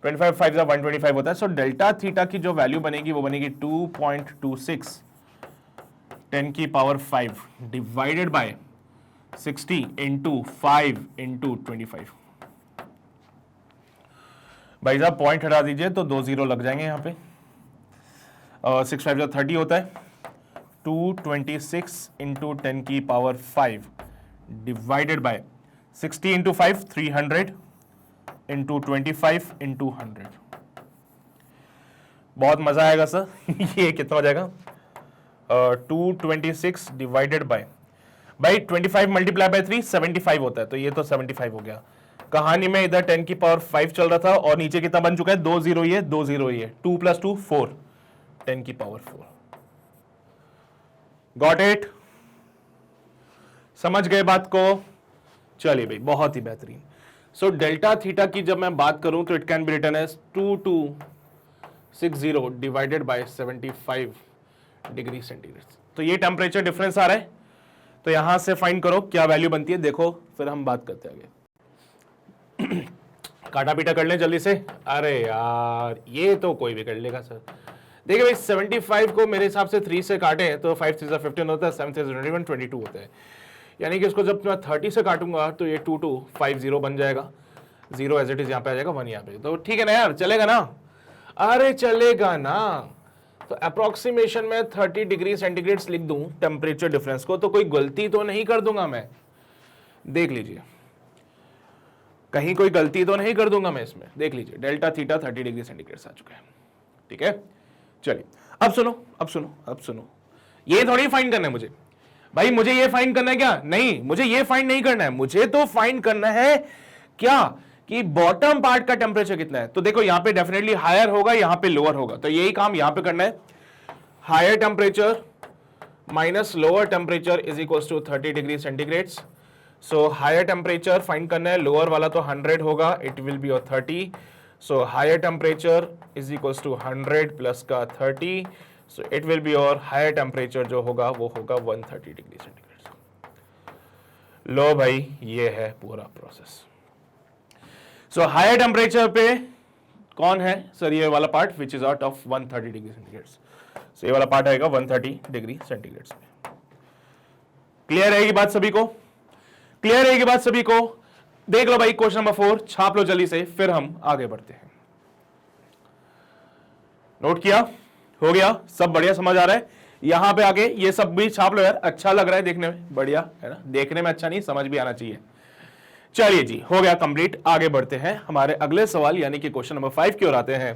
25 5 125 होता है। सो डेल्टा थीटा की जो वैल्यू बनेगी वो बनेगी 2.26 10 की power 5 divided by 60 into 5 into 25। भाई साहब पॉइंट हटा दीजिए तो 2 0 लग जाएंगे यहाँ पे। 6 5 30 होता है। 226 इंटू 10 की power 5 divided by 60 into 5 300 into 25 into 100। बहुत मजा आएगा सर। ये कितना हो जाएगा, 226 डिवाइडेड बाय, भाई 25 मल्टीप्लाई बाय 3 75 होता है, तो ये तो 75 हो गया। कहानी में इधर 10 की पावर 5 चल रहा था और नीचे कितना बन चुका है, 2 0 ये 2 0 ये, 2 + 2 4, 10 की पावर 4। गॉट इट, समझ गए बात को। चलिए भाई, बहुत ही बेहतरीन। सो डेल्टा थीटा की जब मैं बात करूं तो it can be written as 2260 divided by 75 degree centigrade. तो ये टेम्परेचर डिफरेंस आ रहा है, तो यहां से फाइंड करो क्या वैल्यू बनती है। देखो फिर हम बात करते हैं आगे। काटा पीटा कर लें जल्दी से। अरे यार, ये तो कोई भी कर लेगा सर। देखिए भाई, 75 को मेरे हिसाब से 3 से काटे तो 5 3 15 होता है, 7 3 21 22 होता है। यानी कि इसको जब मैं 30 से काटूंगा तो ये 2250 बन जाएगा। 0 एज इट इज यहाँ पे आ जाएगा, 1 यहाँ पे। तो ठीक है ना यार, चलेगा ना? अरे चलेगा ना। तो अप्रोक्सीमेशन में 30 डिग्री सेंटीग्रेड लिख दूं टेम्परेचर डिफरेंस को, तो कोई गलती तो नहीं कर दूंगा मैं। देख लीजिए, कहीं कोई गलती तो नहीं कर दूंगा मैं इसमें। देख लीजिए डेल्टा थीटा 30 डिग्री सेंटीग्रेड आ चुका है। ठीक है, चलिए अब सुनो, ये थोड़ी फाइंड करना है मुझे भाई, मुझे ये फाइंड करना है क्या? नहीं, मुझे ये फाइंड नहीं करना है, मुझे तो फाइंड करना है क्या कि बॉटम पार्ट का टेम्परेचर कितना है। तो देखो यहां पे डेफिनेटली हायर होगा, यहां पे लोअर होगा, तो यही काम यहां पे करना है। Higher temperature minus lower temperature is equal to 30 degree centigrade. So higher temperature find करना है, लोअर वाला तो 100 होगा, it will be 30। So higher temperature is equal to 100 plus का 30, सो इट विल बी और हायर टेम्परेचर जो होगा वो होगा 130 डिग्री सेंटीग्रेड। लो भाई, ये है पूरा प्रोसेस। सो हायर टेम्परेचर पे कौन है सर? ये वाला part which is out of 130 degree centigrade. So ये वाला पार्ट आएगा 130 डिग्री सेंटीग्रेड में। क्लियर रहेगी बात सभी को? क्लियर रहेगी बात सभी को? देख लो भाई क्वेश्चन नंबर 4, छाप लो जल्दी से, फिर हम आगे बढ़ते हैं। नोट किया? हो गया? सब बढ़िया समझ आ रहा है? यहां पे आगे ये सब भी छाप लो यार, अच्छा लग रहा है देखने में, बढ़िया है ना? देखने में अच्छा नहीं, समझ भी आना चाहिए। चलिए जी, हो गया कंप्लीट। आगे बढ़ते हैं हमारे अगले सवाल यानी कि क्वेश्चन नंबर 5 की ओर आते हैं।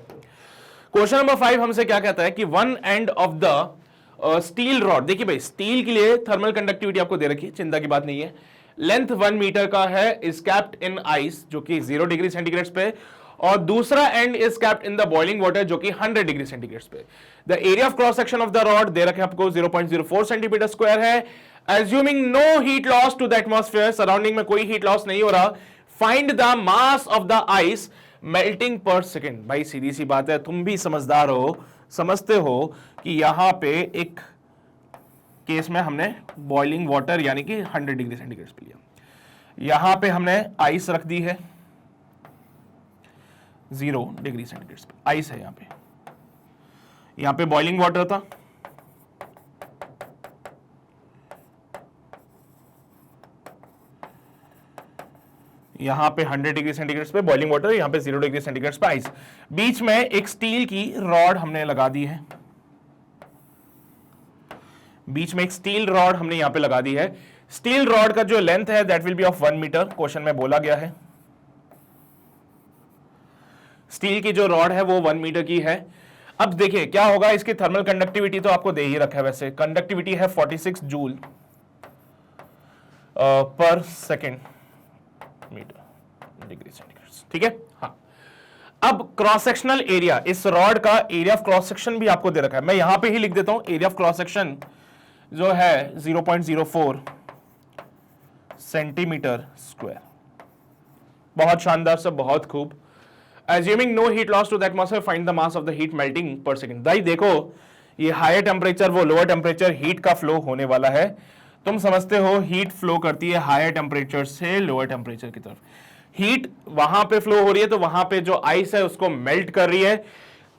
क्वेश्चन नंबर 5 हमसे क्या कहता है कि one end of the steel rod, देखिए भाई स्टील के लिए थर्मल कंडक्टिविटी आपको दे रखी है, चिंता की बात नहीं है। लेंथ 1 मीटर का है, इज कैप्ड इन आइस जो कि 0 डिग्री सेंटीग्रेड पे, और दूसरा end is capped in the boiling water जो कि 100 डिग्री सेंटीग्रेड पे। The area of cross section of the rod दे रखे आपको 0.04 सेंटीमीटर स्क्वायर है। Assuming no heat loss to the atmosphere, surrounding में कोई हीट लॉस नहीं हो रहा। Find the mass of the ice melting per second. भाई सीधी सी बात है, तुम भी समझदार हो, समझते हो कि यहां पे एक केस में हमने बॉइलिंग वाटर यानी कि 100 डिग्री सेंटीग्रेड पे लिया, यहां पे हमने आइस रख दी है 0 डिग्री सेंटीग्रेड पे, आइस है यहां पे बॉइलिंग वाटर था, यहां पे 100 डिग्री सेंटीग्रेड पे बॉइलिंग वाटर, यहां पे 0 डिग्री सेंटीग्रेड पे आइस। बीच में एक स्टील की रॉड हमने लगा दी है, बीच में एक स्टील रॉड हमने यहां पे लगा दी है। स्टील रॉड का जो लेंथ है that will be of 1 meter, question में बोला गया है। स्टील की जो रॉड है वो 1 मीटर की है। अब देखिए क्या होगा, इसकी थर्मल कंडक्टिविटी तो आपको दे ही रखा है, वैसे कंडक्टिविटी है 46 joule per second metre degree centigrade. ठीक है, हाँ। अब क्रॉस सेक्शनल एरिया, इस रॉड का एरिया ऑफ क्रॉस सेक्शन भी आपको दे रखा है, मैं यहां पे ही लिख देता हूं, एरिया ऑफ क्रॉस सेक्शन जो है 0.04 सेंटीमीटर स्क्वायर। बहुत शानदार सब, बहुत खूब। Assuming no heat loss to the atmosphere, find the mass of the heat melting per second। भाई देखो ये हायर टेम्परेचर वो लोअर टेम्परेचर हीट का फ्लो होने वाला है। तुम समझते हो हीट फ्लो करती है हायर टेम्परेचर से लोअर टेम्परेचर की तरफ, हीट वहां पे फ्लो हो रही है, तो वहां पे जो आइस है उसको मेल्ट कर रही है।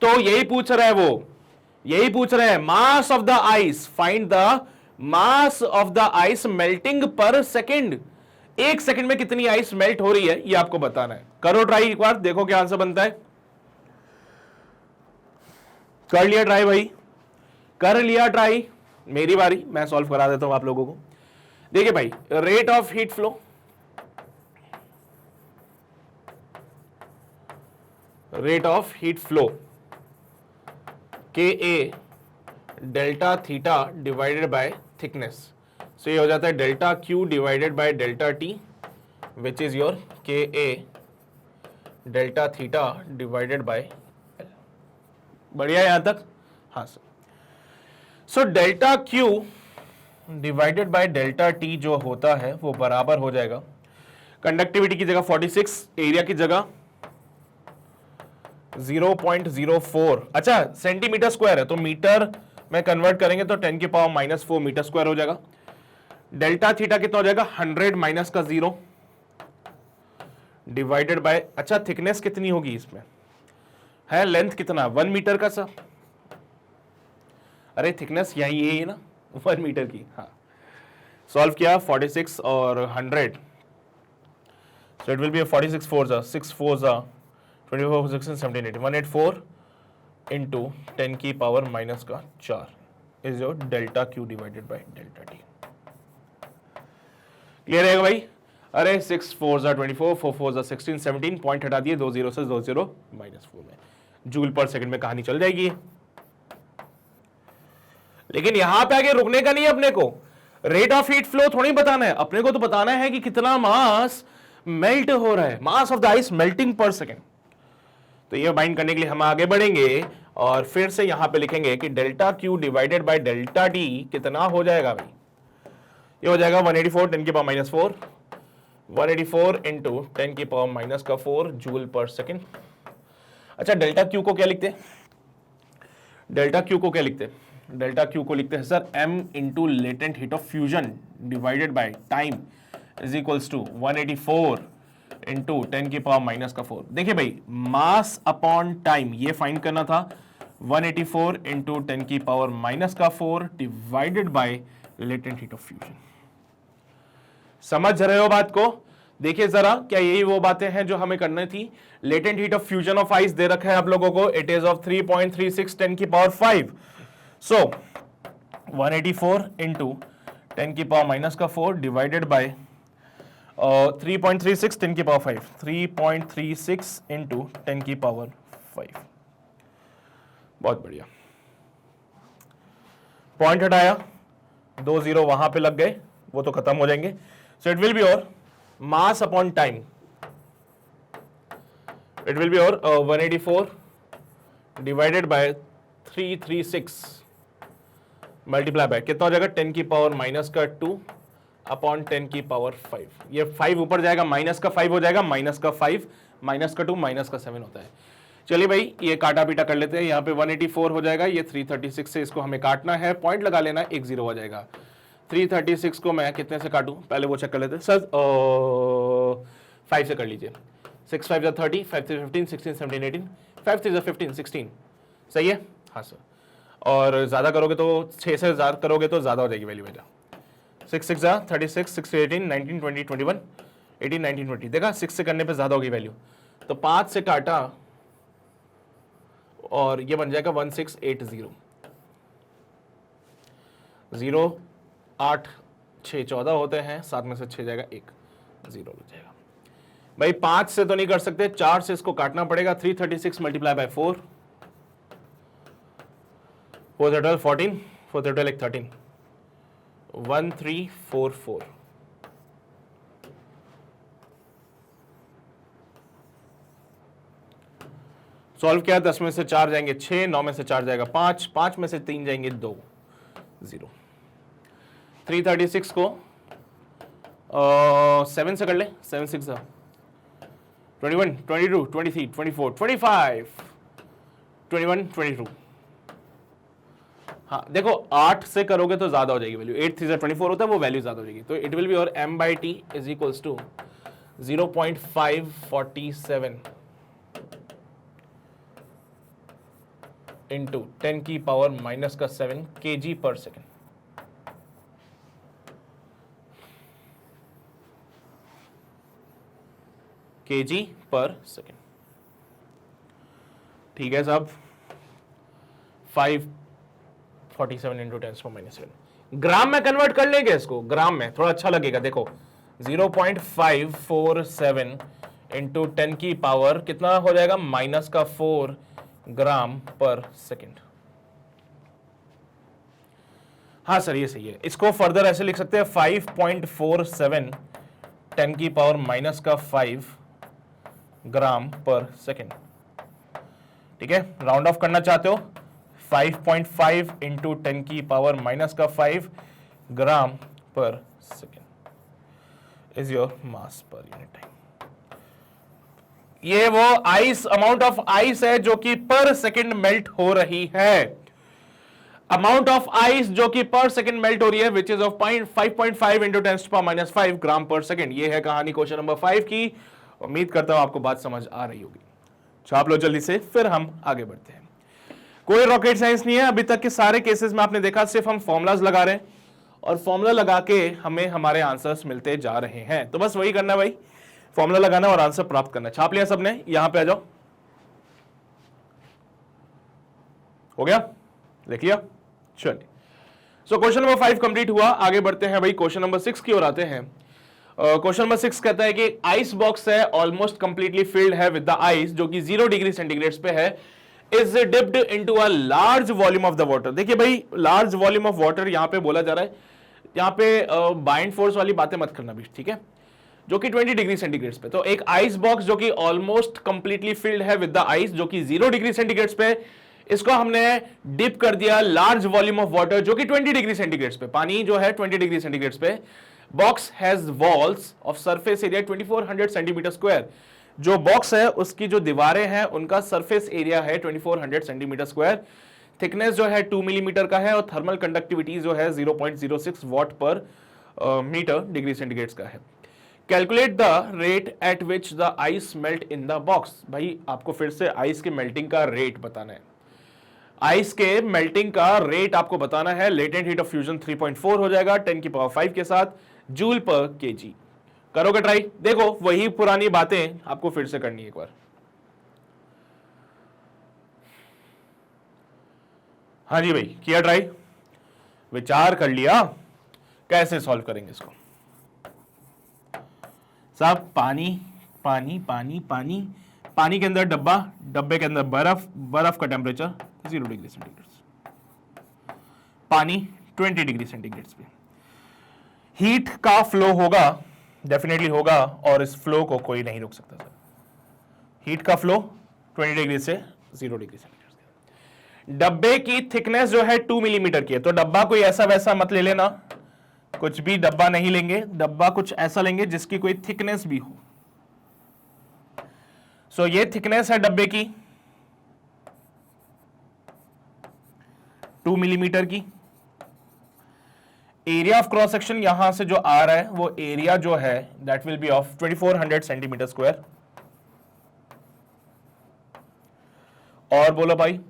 तो यही पूछ रहा है वो, यही पूछ रहे हैं मास of the ice, find the mass of the ice melting per second. एक सेकंड में कितनी आइस मेल्ट हो रही है ये आपको बताना है। करो ट्राई एक बार, देखो क्या आंसर बनता है। कर लिया ट्राई भाई, कर लिया ट्राई, मेरी बारी, मैं सॉल्व करा देता हूं आप लोगों को। देखिए भाई, rate of heat flow, rate of heat flow K A delta theta divided by thickness, so ये हो जाता है delta Q divided by delta T which is your K A delta theta divided by L. बढ़िया यहां तक? हाँ sir. So delta Q divided by delta T जो होता है वो बराबर हो जाएगा, कंडक्टिविटी की जगह 46, एरिया की जगह 0.04, अच्छा सेंटीमीटर स्क्वायर है तो मीटर में कन्वर्ट करेंगे तो 10 की पावर -4 मीटर स्क्वायर हो जाएगा। डेल्टा थीटा कितना हो जाएगा, 100 माइनस का 0 डिवाइडेड बाय, अच्छा थिकनेस कितनी होगी इसमें है, लेंथ कितना 1 मीटर का सर, अरे थिकनेस यही है ना 1 मीटर की। हाँ सॉल्व किया, 46 और 100, सो इट विल बी 46 4 6 4 24 16 17 18 184 इंटू 10 की पावर माइनस का 4 is your delta Q divided by delta T. Clear है भाई? अरे 6 4 जा 24, 4 4 जा 16, 17, पॉइंट हटा दिए, 2 0 से 2 0 -4 में जूल पर सेकंड में कहानी चल जाएगी। लेकिन यहां पे आगे रुकने का नहीं है अपने को, रेट ऑफ हीट फ्लो थोड़ी बताना है अपने को, तो बताना है कि कितना मास मेल्ट हो रहा है, मास ऑफ द आइस मेल्टिंग पर सेकंड। तो ये बाइंड करने के लिए हम आगे बढ़ेंगे और फिर से यहां पे लिखेंगे कि delta Q divided by delta T कितना हो जाएगा भाई, ये हो जाएगा 184 10 की पावर -4, 184 इंटू 10 की पावर -4 जूल पर सेकंड। अच्छा डेल्टा क्यू को क्या लिखते हैं, डेल्टा क्यू को क्या लिखते हैं, डेल्टा क्यू को लिखते हैं sir m into latent heat of fusion divided by time is equals to 184 into 10 की पावर -4। देखिए भाई मास अपॉन टाइम ये फाइंड करना था, 184 इंटू 10 की power -4 divided by latent heat of fusion. समझ रहे हो बात को? देखिए जरा, क्या यही वो बातें हैं जो हमें करनी थी? Latent heat of fusion of ice दे रखा है आप लोगों को, इट इज ऑफ 3.36 10 की पावर 5। सो 184 इंटू 10 की पावर -4 डिवाइडेड बाय 3.36 10 की पावर 5, 3.36 इंटू 10 की पावर 5। बहुत बढ़िया, पॉइंट हटाया, 2 0 वहां पे लग गए, वो तो खत्म हो जाएंगे। सो इट विल बी और मास upon time, it will be और 184 डिवाइडेड बाय 336 मल्टीप्लाई बाय कितना हो जाएगा, 10 की पावर -2 अपॉन 10 की पावर 5। ये 5 ऊपर जाएगा, -5 हो जाएगा, -5 -2 -7 होता है। चलिए भाई ये काटा पीटा कर लेते हैं, यहाँ पे 184 हो जाएगा, ये 336 से इसको हमें काटना है, पॉइंट लगा लेना, 1 0 हो जाएगा। 336 को मैं कितने से काटूं, पहले वो चेक कर लेते हैं सर। 5 से कर लीजिए, 6 5 जा 30, 5 3 15, 16 17 18, 5 3 जा 15 16, सही है? हाँ सर। और ज्यादा करोगे तो 6 से ज्यादा करोगे तो ज्यादा हो जाएगी वैल्यू बेटा। 6 6 जा 36, 6 18 19 20 21 18 19 20, देखा 6 से करने पे ज्यादा होगी वैल्यू, तो 5 से काटा और ये बन जाएगा 1680, 0 8 6 14 होते हैं, 7 में से 6 जाएगा 1 0 लग जाएगा भाई। 5 से तो नहीं कर सकते, 4 से इसको काटना पड़ेगा, 336 मल्टीप्लाई बाय 4, 4 12 14, 4 12 13, 1344। सॉल्व किया, 10 में से 4 जाएंगे 6, 9 में से 4 जाएगा 5, 5 में से 3 जाएंगे 2 0। 336 को 7 से कर ले, 7 6 21 22 23 24 25 21 22। हाँ देखो 8 से करोगे तो ज्यादा हो जाएगी वैल्यू, 8 3 24 होता है, वो वैल्यू ज्यादा हो जाएगी, तो इट विल बी और m by t is equals to 0.547 into 10 की power -7 kg per second. kg per second, ठीक है साहब। 547 इंटू 10⁻⁷ ग्राम में कन्वर्ट कर लेंगे इसको, ग्राम में थोड़ा अच्छा लगेगा। देखो 0.547 इंटू 10 की पावर कितना हो जाएगा, -4 ग्राम पर सेकेंड। हाँ सर ये सही है, इसको फर्दर ऐसे लिख सकते हैं 5.47 10 की पावर -5 ग्राम पर सेकेंड, ठीक है। राउंड ऑफ करना चाहते हो, 5.5 इंटू 10 की power -5 gram per second is your मास पर यूनिट टाइम। ये वो आइस, अमाउंट ऑफ आइस है जो कि पर सेकेंड मेल्ट हो रही है, अमाउंट ऑफ आइस जो कि पर सेकेंड मेल्ट हो रही है, which is of 5.5 into 10⁻⁵ gram per second. ये है कहानी क्वेश्चन नंबर 5 की। उम्मीद करता हूं आपको बात समझ आ रही होगी। छाप लो जल्दी से, फिर हम आगे बढ़ते हैं। कोई रॉकेट साइंस नहीं है, अभी तक के सारे केसेस में आपने देखा सिर्फ हम फॉर्मुलाज लगा रहे हैं और फॉर्मूला लगा के हमें हमारे आंसर्स मिलते जा रहे हैं। तो बस वही करना है भाई, फॉर्मूला लगाना और आंसर प्राप्त करना। छाप लिया सबने, यहां पे आ जाओ, हो गया, लिख लिया, चलिए। सो क्वेश्चन नंबर 5 कंप्लीट हुआ। आगे बढ़ते हैं भाई, क्वेश्चन नंबर 6 की ओर आते हैं। क्वेश्चन नंबर 6 कहता है कि आइस बॉक्स है, ऑलमोस्ट कंप्लीटली फिल्ड है विद द आइस, जो कि 0 डिग्री सेंटीग्रेड पे है, is dipped into a large volume of the water. देखिए भाई, लार्ज वॉल्यूम ऑफ वाटर यहां पे बोला जा रहा है, यहां पे बाइंड फोर्स वाली बातें मत करना भी, ठीक है, जो कि 20 डिग्री सेंटीग्रेड पे। तो एक आइस बॉक्स जो कि ऑलमोस्ट कंप्लीटली फिल्ड है विद द आइस, जो कि 0 डिग्री सेंटीग्रेड पे, इसको हमने डिप कर दिया लार्ज वॉल्यूम ऑफ वाटर जो कि 20 डिग्री सेंटीग्रेड पे, पानी जो है 20 डिग्री सेंटीग्रेड पे। Box has walls of surface area 2400 centimetre square. जो बॉक्स है उसकी जो दीवारें हैं उनका सरफेस एरिया है 2400 सेंटीमीटर स्क्वायर। थिकनेस जो है 2 मिलीमीटर का है और थर्मल कंडक्टिविटी जो है 0.06 वॉट पर मीटर डिग्री सेंटीग्रेड का है। Calculate the rate at which the ice melt in the box. भाई आपको फिर से आइस के मेल्टिंग का रेट बताना है, आइस के मेल्टिंग का रेट आपको बताना है। लेटेंट हीट ऑफ फ्यूजन 3.4 हो जाएगा 10 की पावर 5 के साथ जूल पर केजी। करोगे ट्राई? देखो वही पुरानी बातें आपको फिर से करनी है एक बार। हाँ जी भाई, किया ट्राई, विचार कर लिया, कैसे सॉल्व करेंगे इसको? सब पानी पानी पानी पानी, पानी के अंदर डब्बा, डब्बे के अंदर बर्फ, बर्फ का टेम्परेचर 0 डिग्री सेंटीग्रेड, पानी 20 डिग्री सेंटीग्रेड पे। हीट का फ्लो होगा, डेफिनेटली होगा, और इस फ्लो को कोई नहीं रोक सकता सर। हीट का फ्लो 20 डिग्री से 0 डिग्री सेंटीग्रेड। डब्बे की थिकनेस जो है 2 मिलीमीटर की है, तो डब्बा कोई ऐसा वैसा मत ले लेना, कुछ भी डब्बा नहीं लेंगे, डब्बा कुछ ऐसा लेंगे जिसकी कोई थिकनेस भी हो। सो ये थिकनेस है डब्बे की 2 मिलीमीटर की। एरिया ऑफ क्रॉस सेक्शन यहां से जो आ रहा है वो एरिया जो है that will be of 2400 centimetre square. और बोलो भाई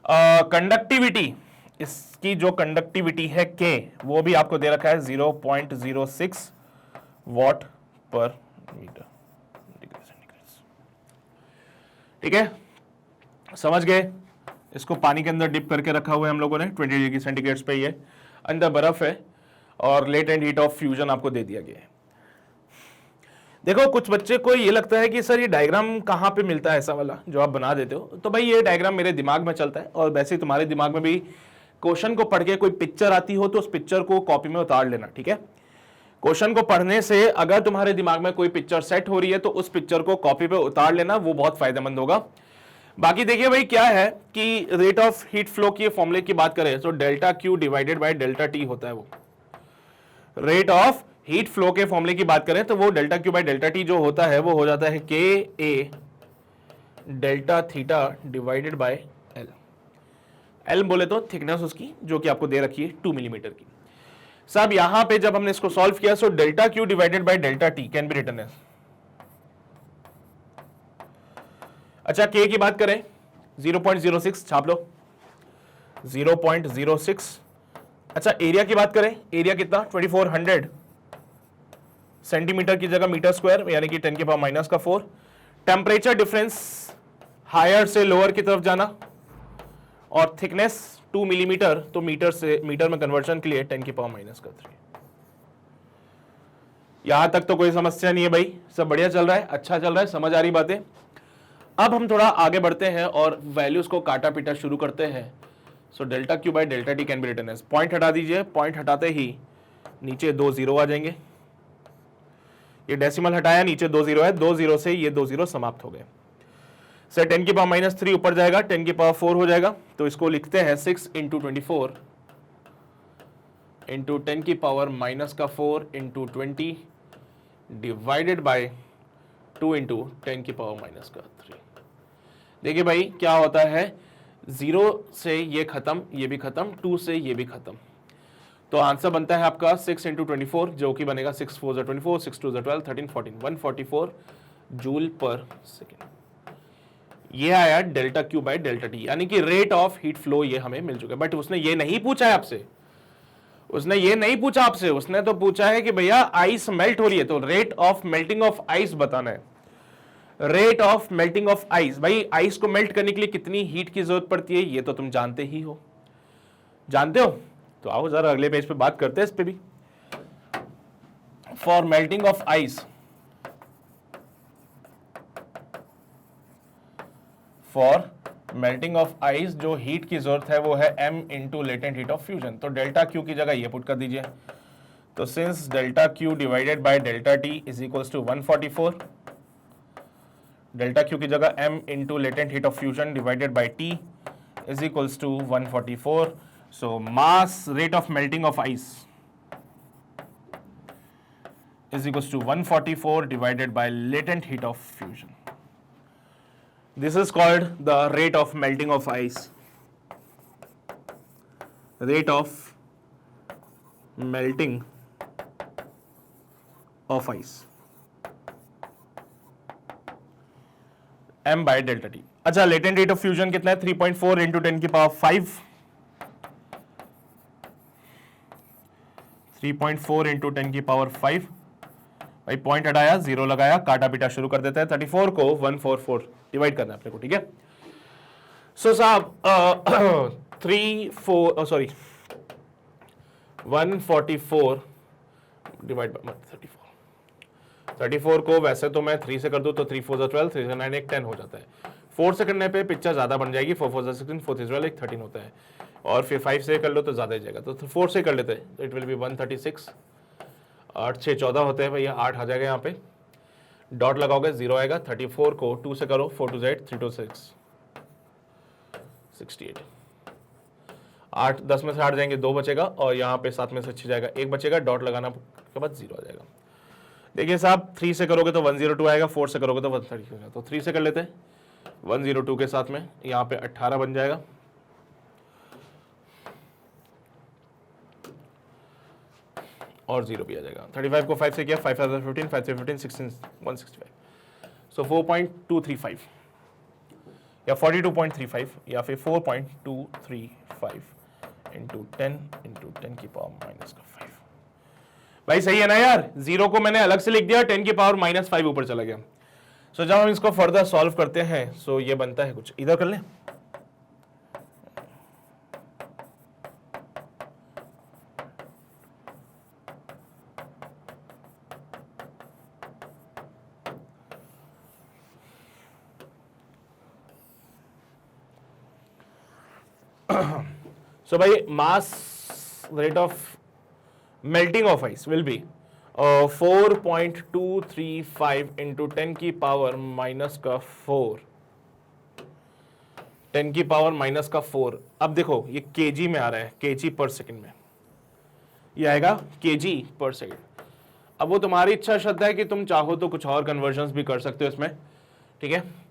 कंडक्टिविटी, इसकी जो कंडक्टिविटी है के, वो भी आपको दे रखा है 0.06 वॉट पर मीटर डिग्री सेंटीग्रेड। ठीक है, समझ गए? इसको पानी के अंदर डिप करके रखा हुआ है हम लोगों ने 20 डिग्री सेंटीग्रेड पे, ये अंदर बर्फ है और लेटेंट हीट ऑफ फ्यूजन आपको दे दिया गया है। देखो कुछ बच्चे को ये लगता है कि सर ये डायग्राम कहाँ पे मिलता है ऐसा वाला जो आप बना देते हो, तो भाई ये डायग्राम मेरे दिमाग में चलता है, और वैसे तुम्हारे दिमाग में भी क्वेश्चन को पढ़ के कोई पिक्चर आती हो तो उस पिक्चर को कॉपी में उतार लेना, ठीक है? क्वेश्चन को पढ़ने से अगर तुम्हारे दिमाग में कोई पिक्चर सेट हो रही है तो उस पिक्चर को कॉपी पे उतार लेना, वो बहुत फायदेमंद होगा। बाकी देखिए भाई क्या है कि रेट ऑफ हीट फ्लो की फॉर्मूले की बात करें तो delta Q divided by delta T होता है। वो रेट ऑफ हीट फ्लो के फॉर्मूले की बात करें तो वो delta Q by delta T जो होता है वो हो जाता है K A delta theta divided by L. L बोले तो थिकनेस उसकी जो कि आपको दे रखी है 2 मिलीमीटर की। साहब यहां पे जब हमने इसको सॉल्व किया so delta Q divided by delta T can be written as, अच्छा के की बात करें 0.06 छाप लो 0.06। अच्छा एरिया की बात करें, एरिया कितना 2400 सेंटीमीटर की जगह मीटर स्क्वायर, यानी कि 10 की पावर माइनस का 4। टेम्परेचर डिफरेंस हायर से लोअर की तरफ जाना, और थिकनेस 2 मिलीमीटर, तो मीटर से मीटर में कन्वर्जन के लिए 10 की पावर माइनस का 3। यहां तक तो कोई समस्या नहीं है भाई, सब बढ़िया चल रहा है, अच्छा चल रहा है, समझ आ रही बातें। अब हम थोड़ा आगे बढ़ते हैं और वैल्यूज को काटा पीटा शुरू करते हैं। So delta Q by delta T can be written as, point हटा दीजिए, पॉइंट हटाते ही नीचे 2 जीरो आ जाएंगे, ये डेसिमल हटाया, नीचे 2 जीरो है, 2 जीरो से ये 2 जीरो समाप्त हो गए। से 10 की पावर माइनस 3 ऊपर जाएगा, 10 की पावर 4 हो जाएगा, तो इसको लिखते हैं 6 इंटू 24 इंटू 10 की पावर माइनस का 4 इंटू 20 डिवाइडेड बाय 2 इंटू 10 की पावर माइनस का 3। देखिए भाई क्या होता है, 0 से ये खत्म, ये भी खत्म, 2 से ये भी खत्म, तो आंसर बनता है आपका 6 इंटू 24 जो कि बनेगा 6 4 24, 6 2 12, 13 14, 144 जूल पर सेकेंड। ये आया delta Q by delta T, यानी कि रेट ऑफ हीट फ्लो ये हमें मिल चुका है। बट उसने ये नहीं पूछा है आपसे, उसने ये नहीं पूछा आपसे, उसने तो पूछा है कि भैया आइस मेल्ट हो रही है तो rate of melting of ice बताना है। Rate of melting of ice, भाई आइस को मेल्ट करने के लिए कितनी हीट की जरूरत पड़ती है ये तो तुम जानते ही हो, जानते हो? तो आओ जरा अगले पेज पे बात करते हैं इस पे भी। For melting of ice, for melting of ice जो हीट की जरूरत है वो है m into latent heat of fusion. तो डेल्टा क्यू की जगह ये पुट कर दीजिए। तो since delta Q divided by delta T is equals to 144, delta Q की जगह m into latent heat of fusion divided by t is equals to 144। So mass rate of melting of ice is equals to 144 divided by latent heat of fusion. This is called the rate of melting of ice. Rate of melting of ice. M by delta T. अच्छा, latent heat of fusion कितना है? 3.4 into 10 की power 5. 3.4 into 10 की power 5. भाई point हटाया, zero लगाया, काटा पीटा शुरू कर देते हैं। 34 को 144 डिवाइड करना है अपने को, ठीक है। सो साहब 144 डिवाइड बाय 34 को वैसे तो मैं 3 से कर दूं तो 3 4 12, 3 9 1 10 हो जाता है। 4 से करने पे पिक्चर ज्यादा बन जाएगी। 4 4 16, 4 3 12 13 होता है। और फिर 5 से कर लो तो ज्यादा ही जाएगा। तो 4 से कर लेते हैं, इट विल बी 136। 8 6 14 होते हैं भैया, 8 आ जाएगा यहाँ पे। डॉट लगाओगे, 0 आएगा। 34 को 2 से करो, 4 2 8, 3 2 6, 68। 8 10 में से 8 जाएंगे, 2 बचेगा। और यहाँ पे 7 में से 6 जाएगा, 1 बचेगा। डॉट लगाना के बाद 0 आ जाएगा। देखिए साहब, 3 से करोगे तो 102 आएगा, 4 से करोगे तो 130 आएगा। तो 3 से कर लेते हैं, 102 के साथ में यहाँ पे 18 बन जाएगा। और 0 भी आ जाएगा। 35 को 5 से किया, 5 5 15, 5 से 15 16, 165। सो 4.235 या 42.35 या फिर 4.235 इंटू 10 की पावर माइनस का 5। भाई सही है ना यार? 0 को मैंने अलग से लिख दिया, 10 की पावर माइनस 5 ऊपर चला गया। सो जब हम इसको फर्दर सॉल्व करते हैं, सो ये बनता है कुछ, इधर कर लें। So by mass rate of melting of ice will be 4.235 into 10 की पावर माइनस का 4, 10 की पावर माइनस का 4। अब देखो ये केजी में आ रहा है, केजी पर सेकंड में ये आएगा, केजी पर सेकंड। अब वो तुम्हारी इच्छा श्रद्धा है कि तुम चाहो तो कुछ और कन्वर्जन्स भी कर सकते हो इसमें, ठीक है।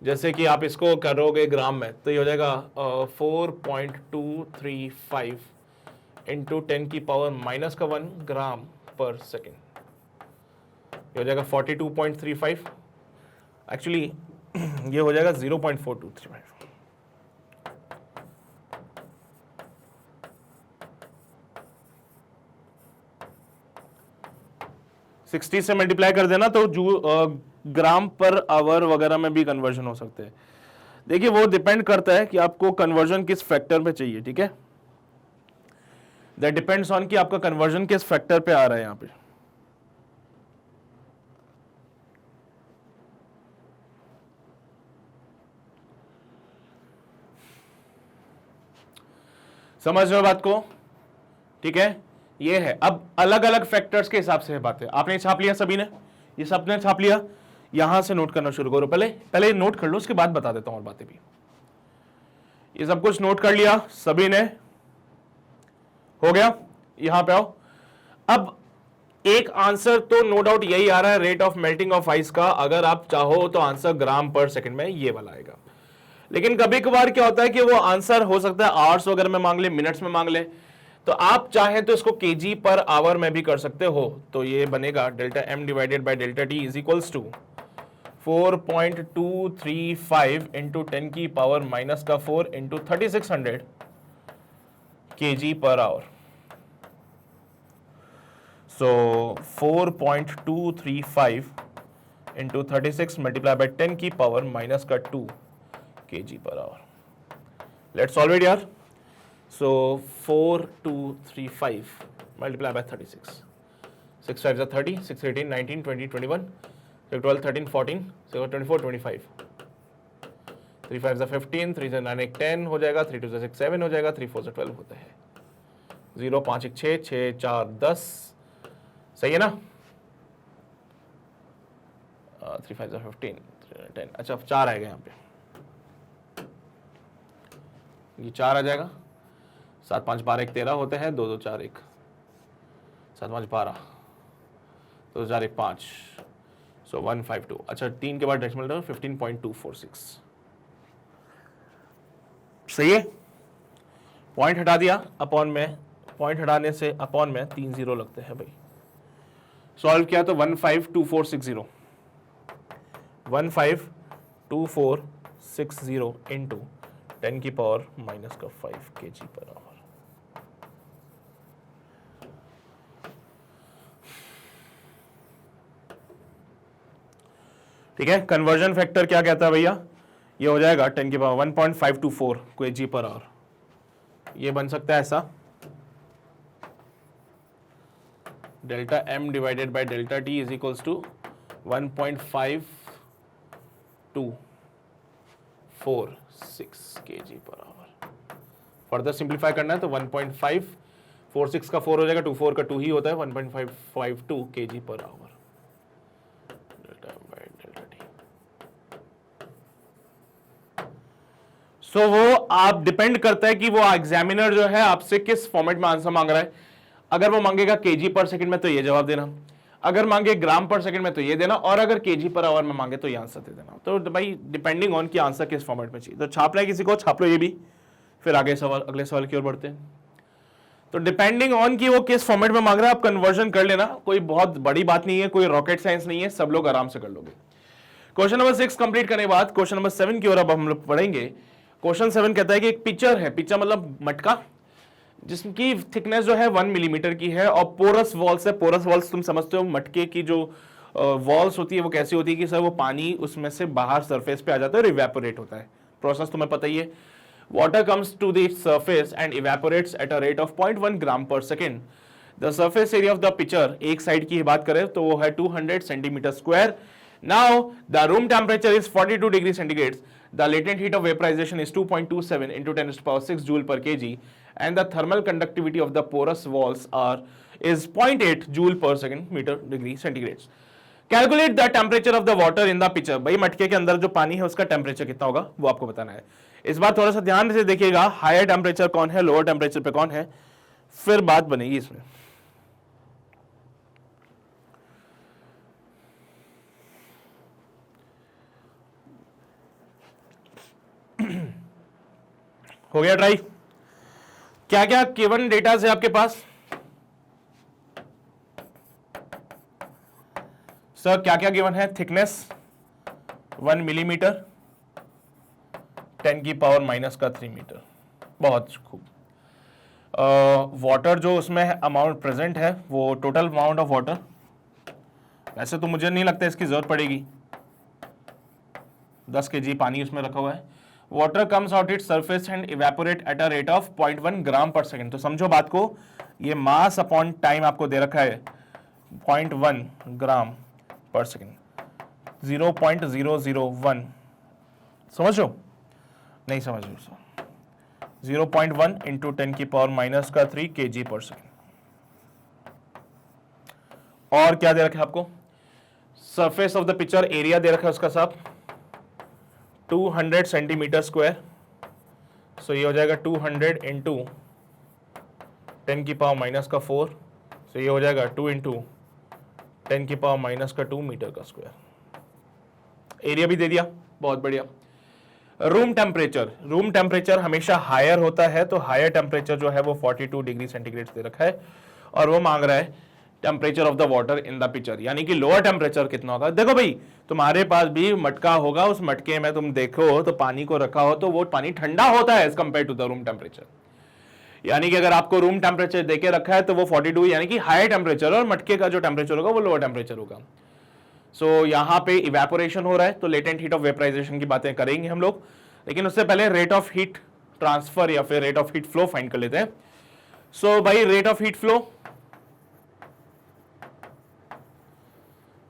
जैसे कि आप इसको करोगे ग्राम में तो ये हो जाएगा 4.235 इंटू 10 की पावर माइनस का 1 ग्राम पर सेकेंड। ये हो जाएगा 42.35। एक्चुअली ये हो जाएगा 0.4235। 60 से मल्टीप्लाई कर देना तो ग्राम पर आवर वगैरह में भी कन्वर्जन हो सकते हैं। देखिए वो डिपेंड करता है कि आपको कन्वर्जन किस फैक्टर पे चाहिए, ठीक है। दैट डिपेंड्स ऑन कि आपका कन्वर्जन किस फैक्टर पे आ रहा है यहां पे। समझ रहे हो बात को, ठीक है। ये है, अब अलग अलग फैक्टर्स के हिसाब से बात है। आपने छाप लिया, सभी ने ये सबने छाप लिया। यहां से नोट करना शुरू करो, पहले नोट कर लो, उसके बाद बता देता हूं और बातें भी। ये सब कुछ नोट कर लिया सभी ने, हो गया। यहां पे आओ। अब एक आंसर तो नो डाउट यही आ रहा है, rate of melting of ice का। अगर आप चाहो तो आंसर ग्राम पर सेकंड में ये वाला आएगा। लेकिन कभी कभार क्या होता है कि वो आंसर हो सकता है आवर्स वगैरह में मांग ले, मिनट्स में मांग ले। तो आप चाहें तो इसको केजी पर आवर में भी कर सकते हो। तो ये बनेगा delta M divided by delta T is equals to 4.235 into 10 की पावर माइनस का 4 into 3600 KG per hour. So 4.235 into 36 multiply by 10 की पावर माइनस का 2 KG per our. Let's solve it यार। सो 4235 मल्टीप्लाई बाय 36, 6 5 30, 6 18 19 20 21, 6 12 13 14, 6 24 25, 3 5 15, 3 से 9 1 10 हो जाएगा, 3 2 से 6 7 हो जाएगा, 3 4 से 12 होता है, 0 5 1 6 6 4 10, सही है ना? 3 5 15 10, अच्छा 4 आएगा यहाँ पे, ये 4 आ जाएगा, 7 5 12 1 13 होते हैं, 2 2 4 1, 7 5 12, 2 4 1 5, सो 1 5 2, अच्छा 3 के बाद डेसिमल नंबर 15.246, सही है? पॉइंट हटा दिया, अपॉन में, पॉइंट हटाने से अपॉन में 3 जीरो लगते हैं भाई। सॉल्व किया तो 152460, 152460 इंटू 10 की पावर माइनस का 5 kg पर आवर। ठीक है, कन्वर्जन फैक्टर क्या कहता है भैया? ये हो जाएगा 10 की पावर 1.524 kg पर आवर। ये बन सकता है ऐसा, delta m divided by delta t is equals to 1.5246 kg per hour. Further simplify करना है तो 1.546 का 4 हो जाएगा, 24 का 2 ही होता है, 1.552 kg per our, delta m bye delta t। सो वो आप डिपेंड करता है कि वो एग्जामिनर जो है आपसे किस फॉर्मेट में आंसर मांग रहा है। अगर वो मांगेगा केजी पर सेकंड में तो ये जवाब देना, अगर मांगे ग्राम पर सेकंड में तो ये देना, और अगर केजी पर आवर में मांगे तो ये आंसर दे देना। तो भाई डिपेंडिंग ऑन कि आंसर किस फॉर्मेट में चाहिए। तो छापना है किसी को, छाप लो ये भी, फिर आगे सवाल, अगले सवाल की ओर बढ़ते हैं। तो डिपेंडिंग ऑन कि वो किस फॉर्मेट में मांग रहा है आप कन्वर्जन कर लेना, कोई बहुत बड़ी बात नहीं है, कोई रॉकेट साइंस नहीं है, सब लोग आराम से कर लोगे। क्वेश्चन नंबर 6 कंप्लीट करने के बाद क्वेश्चन नंबर 7 की ओर अब हम लोग पढ़ेंगे। क्वेश्चन 7 कहता है कि एक पिक्चर है, पिक्चर मतलब मटका, जिसकी थिकनेस जो है 1 मिलीमीटर की है और पोरस वॉल्स है। पोरस वॉल्स तुम समझते हो, मटके की जो वॉल्स होती है वो कैसी होती है कि सर वो पानी उसमें से बाहर सरफेस पे आ जाता है और इवेपोरेट होता है। प्रोसेस तुम्हें पता ही है। Water comes to the surface and evaporates at a rate of 0.1 gram per second. The surface area of the picture, एक साइड की बात करें तो वो है 200 centimetre square. Now the room temperature is 42 degree centigrade. The latent heat of vaporization is 2.27 into 10 to the power 6 joule per kg, and the thermal conductivity of the porous walls is 0.8 joule per second meter degree centigrade. Calculate the temperature of the water in the pitcher. भाई मटके के अंदर जो पानी है उसका temperature कितना होगा वो आपको बताना है। इस बार थोड़ा सा ध्यान से देखिएगा, हायर टेम्परेचर कौन है, लोअर टेम्परेचर पे कौन है, फिर बात बनेगी इसमें। हो गया ट्राई? क्या क्या गिवन डेटा है आपके पास सर? क्या क्या गिवन है? थिकनेस 1 मिलीमीटर, 10 की पावर माइनस का 3 मीटर, बहुत खूब। वाटर जो उसमें अमाउंट प्रेजेंट है वो टोटल अमाउंट ऑफ वाटर, वैसे तो मुझे नहीं लगता इसकी जरूरत पड़ेगी, 10 kg पानी उसमें रखा हुआ है। Water comes out it surface and evaporate eight a rate of 0.1 gram per second. तो समझो बात को, ये मास अपॉन टाइम आपको दे रखा है 0.1 ग्राम पर सेकेंड, 0.001, समझ लो? नहीं समझ लो सर, 0.1 इंटू 10 की पावर माइनस का 3 kg पर सेकेंड। और क्या दे रखा है आपको? Surface of the picture area दे रखा है उसका साहब 200 सेंटीमीटर स्क्वायर। सो ये हो जाएगा 200 इंटू 10 की पावर माइनस का 4। सो ये हो जाएगा 2 इंटू 10 की पावर माइनस का 2 मीटर का स्क्वायर। एरिया भी दे दिया, बहुत बढ़िया। रूम टेम्परेचर, रूम टेम्परेचर हमेशा हायर होता है, तो हायर टेम्परेचर जो है वो 42 डिग्री सेंटीग्रेड दे रखा है, और वो मांग रहा है temperature of the water in the picture, यानी कि लोअर टेम्परेचर कितना होगा। देखो भाई, तुम्हारे पास भी मटका होगा, उस मटके में तुम देखो तो पानी को रखा हो तो वो पानी ठंडा होता है as compare to the room temperature. यानी कि अगर आपको रूम टेम्परेचर देके रखा है तो वो 42 यानी कि हायर टेम्परेचर, और मटके का जो टेम्परेचर होगा वो लोअर टेम्परेचर होगा। सो यहाँ पे इवेपोरेशन हो रहा है, तो लेटेंट हीट ऑफ वेपराइजेशन की बातें करेंगे हम लोग, लेकिन उससे पहले रेट ऑफ हीट ट्रांसफर या फिर rate of heat flow find कर लेते हैं। सो भाई rate of heat flow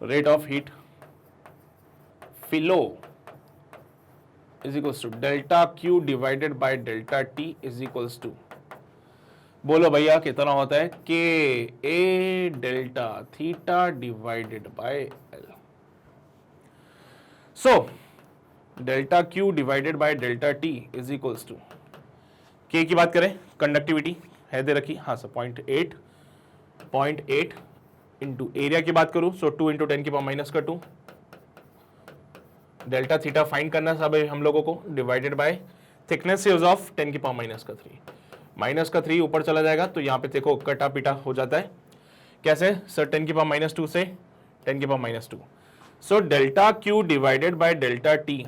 rate of heat flow is equals to delta Q divided by delta T is equals to, बोलो भैया कितना होता है, K A delta theta divided by L. So delta Q divided by delta T is equals to, K की बात करें conductivity है दे रखी, हाँ सर 0.8 इंटू एरिया की बात करूं सो 2 इंटू 10 की पावर माइनस का 2, डेल्टा थीटा फाइंड करना सब हम लोगों को, divided by thickness is of 10 की पावर माइनस का 3, माइनस का 3 ऊपर चला जाएगा तो यहाँ पे देखो कटा पिटा हो जाता है, कैसे सर 10 की पावर माइनस 2 से 10 की power minus 2, so delta Q divided by delta T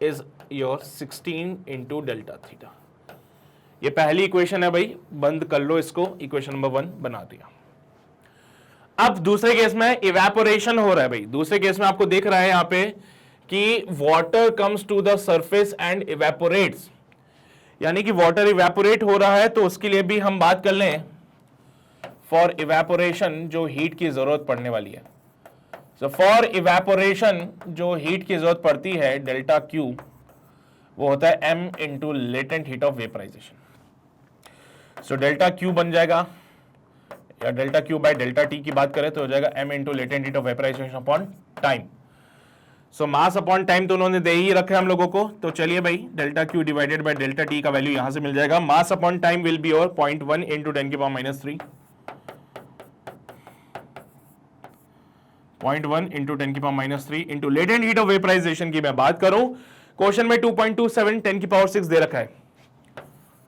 is your 16 into delta theta. ये पहली इक्वेशन है भाई, बंद कर लो इसको, इक्वेशन नंबर 1 बना दिया। अब दूसरे केस में इवेपोरेशन हो रहा है भाई, दूसरे केस में आपको देख रहा है यहां पे कि water comes to the surface and evaporates, यानी कि वाटर इवेपोरेट हो रहा है, तो उसके लिए भी हम बात कर लें फॉर इवेपोरेशन जो हीट की जरूरत पड़ने वाली है। सो फॉर इवेपोरेशन जो हीट की जरूरत पड़ती है डेल्टा क्यू वो होता है m into latent heat of vaporisation. So delta Q बन जाएगा, या delta Q by delta T की बात करें तो हो जाएगा m into latent heat of vaporisation upon time. So mass upon time तो उन्होंने दे ही रखा है हम लोगों को, तो चलिए भाई delta Q divided by delta T का वैल्यू यहां से मिल जाएगा, मास अपॉन टाइम विल बी और 0.1 इंटू 10 की पावर माइनस 3, 0.1 इंटू 10 की power minus 3 into latent heat of vaporisation की मैं बात करूं, क्वेश्चन में 2.27 10 की पावर 6 दे रखा है,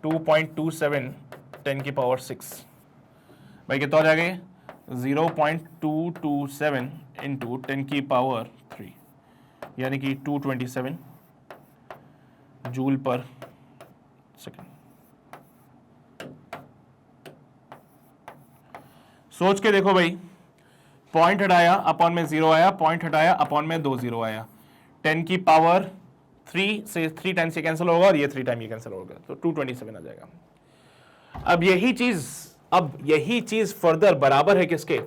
2.27 10 की पावर 6 भाई कितना हो जाएगा, 0.227 इंटू 10 की पावर 3 यानी कि 227 जूल पर सेकेंड। सोच के देखो भाई, पॉइंट हटाया अपॉन में 0 आया, पॉइंट हटाया अपॉन में 2 0 आया, 10 की पावर 3 से 3 टाइम से कैंसिल होगा और ये 3 टाइम ये कैंसिल होगा, तो 227 आ जाएगा। अब यही चीज फर्दर बराबर है किसके,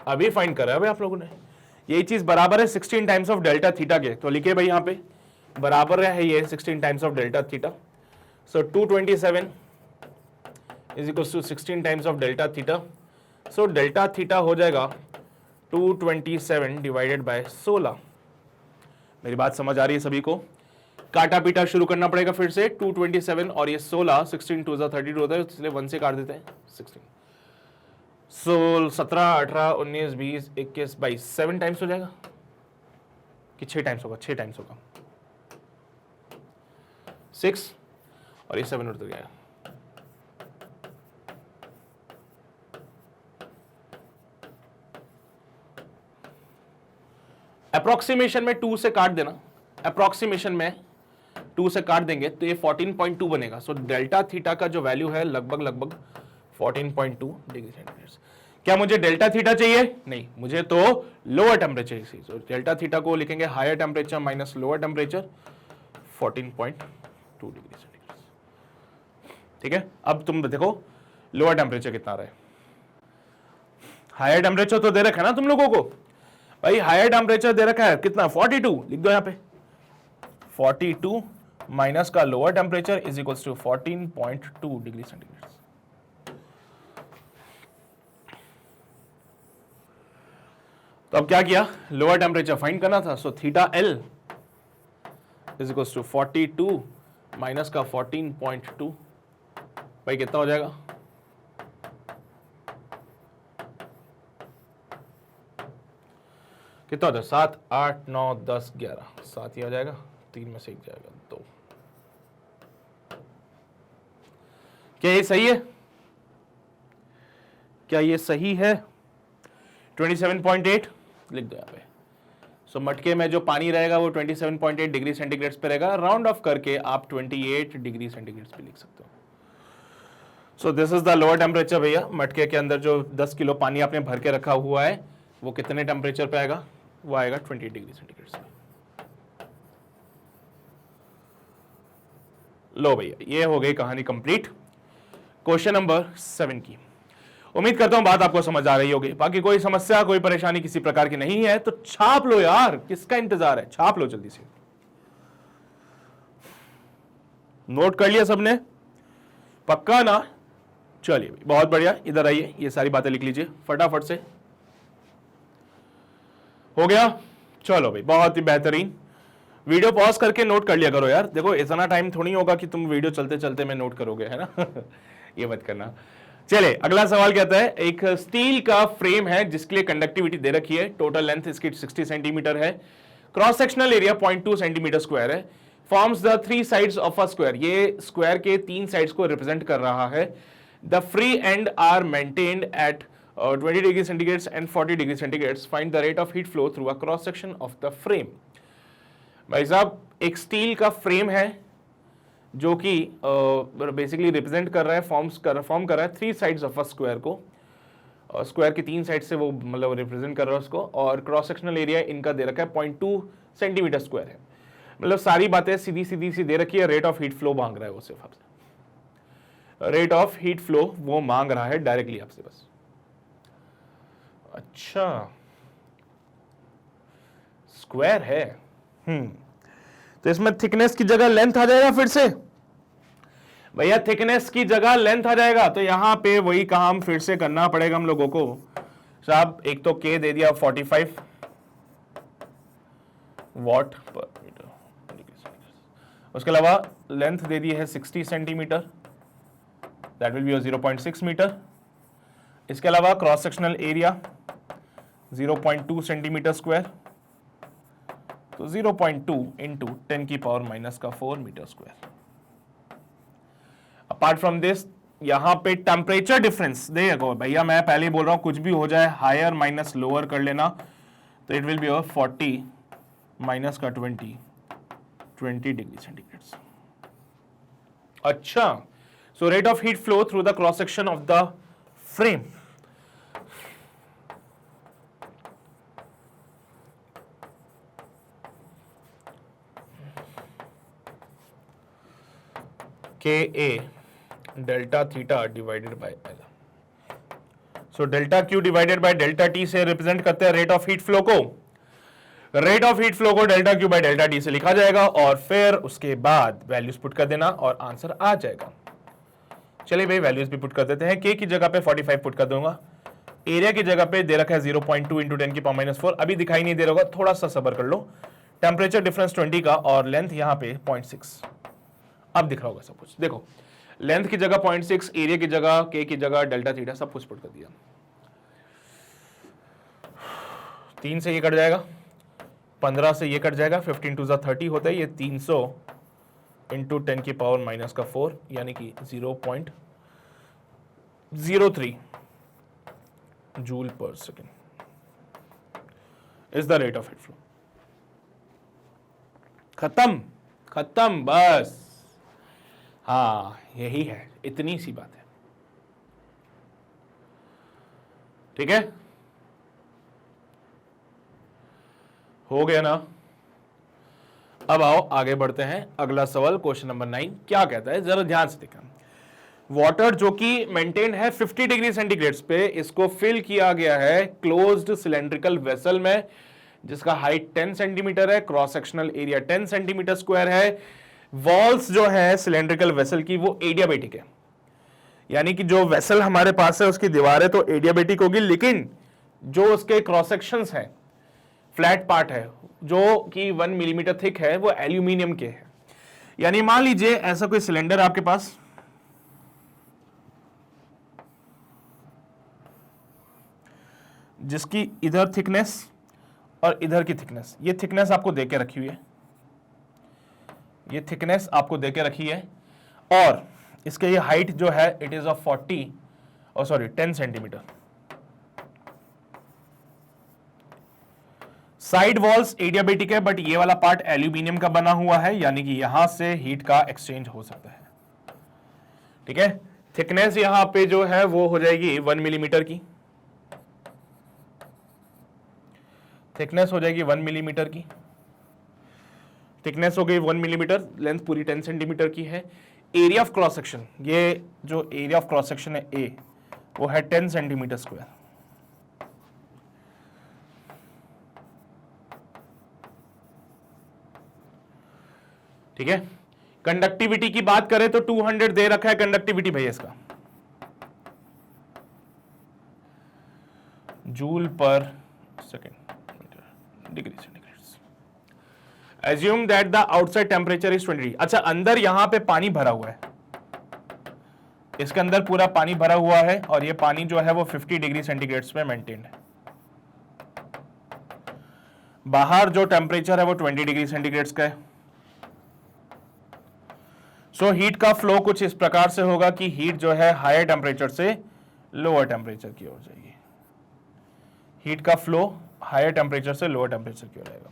अभी फाइंड करा है भाई आप लोगों ने, यही चीज बराबर है 16 टाइम्स ऑफ डेल्टा थीटा के, तो लिखे भाई यहां पे बराबर है ये 16 times of delta theta. So 227 is equal to 16 times of delta theta, so delta theta हो जाएगा 227 डिवाइडेड बाय 16। मेरी बात समझ आ रही है सभी को, काटा पीटा शुरू करना पड़ेगा फिर से, 227 और ये 16, 16 2 32 होता है, इसलिए 1 से काट देते हैं 16, 17 18 19 20 21 22 7 टाइम्स हो जाएगा कि 6 टाइम्स होगा, 6 टाइम्स होगा, 6 और ये 7 उधर गया, अप्रोक्सीमेशन में 2 से काट देना, अप्रोक्सीमेशन में 2 से काट देंगे तो ये 14.2 बनेगा। सो डेल्टा थीटा का जो वैल्यू है लगभग 14.2 डिग्री सेंटीग्रेड। क्या मुझे डेल्टा थीटा चाहिए, नहीं, मुझे तो लोअर टेम्परेचर चाहिए, सो डेल्टा थीटा को लिखेंगे higher temperature minus lower temperature 14.2 degree centigrade. ठीक है, अब तुम देखो लोअर टेम्परेचर कितना रहा है, हायर टेम्परेचर तो दे रखा है ना तुम लोगों को भाई, हायर टेम्परेचर दे रखा है कितना 42, लिख दो यहां पे 42 माइनस का lower temperature is equals to 14.2 degree centigrade. तो अब क्या किया, लोअर टेम्परेचर फाइंड करना था, so theta L is equals to 42 minus का 14.2 भाई कितना हो जाएगा, कितना हो जाएगा 7 8 9 10 11 7 ही आ जाएगा, 3 में से 1 जाएगा 2। क्या ये सही है, क्या ये सही है, 27.8 लिख दो यहाँ पे। सो मटके में जो पानी रहेगा वो 27.8 डिग्री सेंटीग्रेड पे रहेगा, राउंड ऑफ करके आप 28 डिग्री सेंटीग्रेड पे लिख सकते हो। So this is the lower temperature भैया, मटके के अंदर जो 10 किलो पानी आपने भर के रखा हुआ है वो कितने टेम्परेचर पे आएगा, वो आएगा 28 डिग्री सेंटीग्रेड से। लो भैया ये हो गई कहानी कंप्लीट क्वेश्चन नंबर 7 की। उम्मीद करता हूं बात आपको समझ आ रही होगी। बाकी कोई समस्या, कोई परेशानी किसी प्रकार की नहीं है तो छाप लो यार, किसका इंतजार है, छाप लो जल्दी से। नोट कर लिया सबने, पक्का ना? चलिए बहुत बढ़िया, इधर आइए, ये सारी बातें लिख लीजिए फटाफट से। हो गया? चलो भाई, बहुत ही बेहतरीन। वीडियो पॉज करके नोट कर लिया करो यार, देखो इतना टाइम थोड़ी होगा कि तुम वीडियो चलते चलते में नोट करोगे, है ना? ये मत करना। चले, अगला सवाल कहता है, एक स्टील का फ्रेम है जिसके लिए कंडक्टिविटी दे रखी है, टोटल लेंथ इसकी 60 सेंटीमीटर है, cross sectional area 0.2 centimetre square है, forms the 3 sides of a square, ये स्क्वायर के 3 साइड्स को रिप्रेजेंट कर रहा है। The free end are maintained at 20 degree centigrade and 40 degree centigrade, find the rate of heat flow through a cross section of the frame. भाई साहब, एक steel का फ्रेम है जो कि बेसिकली रिप्रेजेंट कर रहा है, फॉर्म कर रहा है 3 साइड्स ऑफ अ स्क्वायर को, स्क्वायर की 3 साइड से वो मतलब रिप्रेजेंट कर रहा है उसको, और क्रॉस सेक्शनल एरिया इनका दे रखा है 0.2 सेंटीमीटर स्क्वायर है। मतलब सारी बातें सीधी सीधी सी दे रखी है। रेट ऑफ हीट फ्लो मांग रहा है वो, सिर्फ आपसे रेट ऑफ हीट फ्लो वो मांग रहा है डायरेक्टली आपसे बस। अच्छा, स्क्वायर है, तो इसमें थिकनेस की जगह लेंथ आ जाएगा फिर से। भैया थिकनेस की जगह लेंथ आ जाएगा, तो यहां पे वही काम फिर से करना पड़ेगा हम लोगों को साहब। एक तो के दे दिया 45 वॉट पर मीटर, उसके अलावा लेंथ दे दी है 60 centimetre, that will be 0.6 metre. इसके अलावा cross sectional area 0.2 centimetre square, तो 0.2 इंटू 10 की पावर माइनस का 4 metre square. Apart from this, यहां पे टेम्परेचर डिफरेंस देखो भैया, मैं पहले ही बोल रहा हूं कुछ भी हो जाए हायर माइनस लोअर कर लेना, तो इट विल बी 40 माइनस का 20 डिग्री सेंटीग्रेड। अच्छा, so rate of heat flow through the cross section of the frame, K A delta theta divided by L. So delta Q divided by delta T से represent करते हैं rate of heat flow को। Rate of heat flow को delta Q by delta T से लिखा जाएगा और फिर उसके बाद वैल्यूज पुट कर देना और आंसर आ जाएगा। चलिए भाई, वैल्यूज भी पुट कर देते हैं। के की जगह पे 45 पुट कर दूंगा, एरिया की जगह पे दे रखा है 0.2 इंटू 10 की पावर माइनस 4, अभी दिखाई नहीं दे रहा होगा, थोड़ा सा सबर कर लो। टेम्परेचर डिफरेंस 20 का और लेंथ यहां पे 0.6, अब दिख रहा होगा सब कुछ। देखो, लेंथ की जगह 0.6, एरिया की जगह, के की जगह डेल्टा थीटा, सब कुछ पुट कर दिया। 3 से ये कट जाएगा, 15 से ये कट जाएगा, 15 टू 30 होता है, ये 300 इंटू 10 की पावर माइनस का 4 यानी कि 0.03 joule per second is the rate of heat flow. खत्म खत्म, बस। हाँ, यही है, इतनी सी बात है। ठीक है, हो गया ना? अब आओ आगे बढ़ते हैं। अगला सवाल क्वेश्चन नंबर 9 क्या कहता है, जरा ध्यान से देखा। वाटर जो कि मेंटेन है 50 डिग्री सेंटीग्रेड पे, इसको फिल किया गया है क्लोज्ड सिलेंड्रिकल वेसल में जिसका हाइट 10 सेंटीमीटर है, cross sectional area 10 centimetre square है। वॉल्स जो है सिलेंड्रिकल वेसल की वो एडियाबेटिक है, यानी कि जो वेसल हमारे पास है उसकी दीवारें तो एडियाबेटिक होगी, लेकिन जो उसके क्रॉस सेक्शंस हैं, फ्लैट पार्ट है जो कि 1 मिलीमीटर थिक है, वो एल्यूमिनियम के है। यानी मान लीजिए ऐसा कोई सिलेंडर आपके पास, जिसकी इधर थिकनेस और इधर की थिकनेस, ये थिकनेस आपको देके रखी हुई है, ये थिकनेस आपको देके रखी है, और इसके ये हाइट जो है it is of 10 centimetre. Side walls adiabatic है, बट ये वाला पार्ट एल्यूमिनियम का बना हुआ है, यानी कि यहां से हीट का एक्सचेंज हो सकता है। ठीक है, थिकनेस यहां पे जो है वो हो जाएगी 1 मिलीमीटर की, थिकनेस हो जाएगी 1 मिलीमीटर की, थिकनेस हो गई 1 मिलीमीटर, लेंथ पूरी 10 सेंटीमीटर की है। एरिया ऑफ क्रॉस सेक्शन, ये जो एरिया ऑफ क्रॉस सेक्शन है ए, वो है 10 सेंटीमीटर स्क्वायर। ठीक है, कंडक्टिविटी की बात करें तो 200 दे रखा है कंडक्टिविटी भैया इसका, joule per second degree centigrade. Assume that the outside temperature is 20 degree. अच्छा, अंदर यहां पे पानी भरा हुआ है, इसके अंदर पूरा पानी भरा हुआ है और ये पानी जो है वो 50 डिग्री सेंटीग्रेड में मेंटेन्ड है। बाहर जो टेम्परेचर है वो 20 डिग्री सेंटीग्रेड का है। सो हीट का फ्लो कुछ इस प्रकार से होगा कि हीट जो है हायर टेम्परेचर से लोअर टेम्परेचर की ओर जाएगी। हीट का फ्लो हायर टेम्परेचर से लोअर टेम्परेचर की ओर आएगा।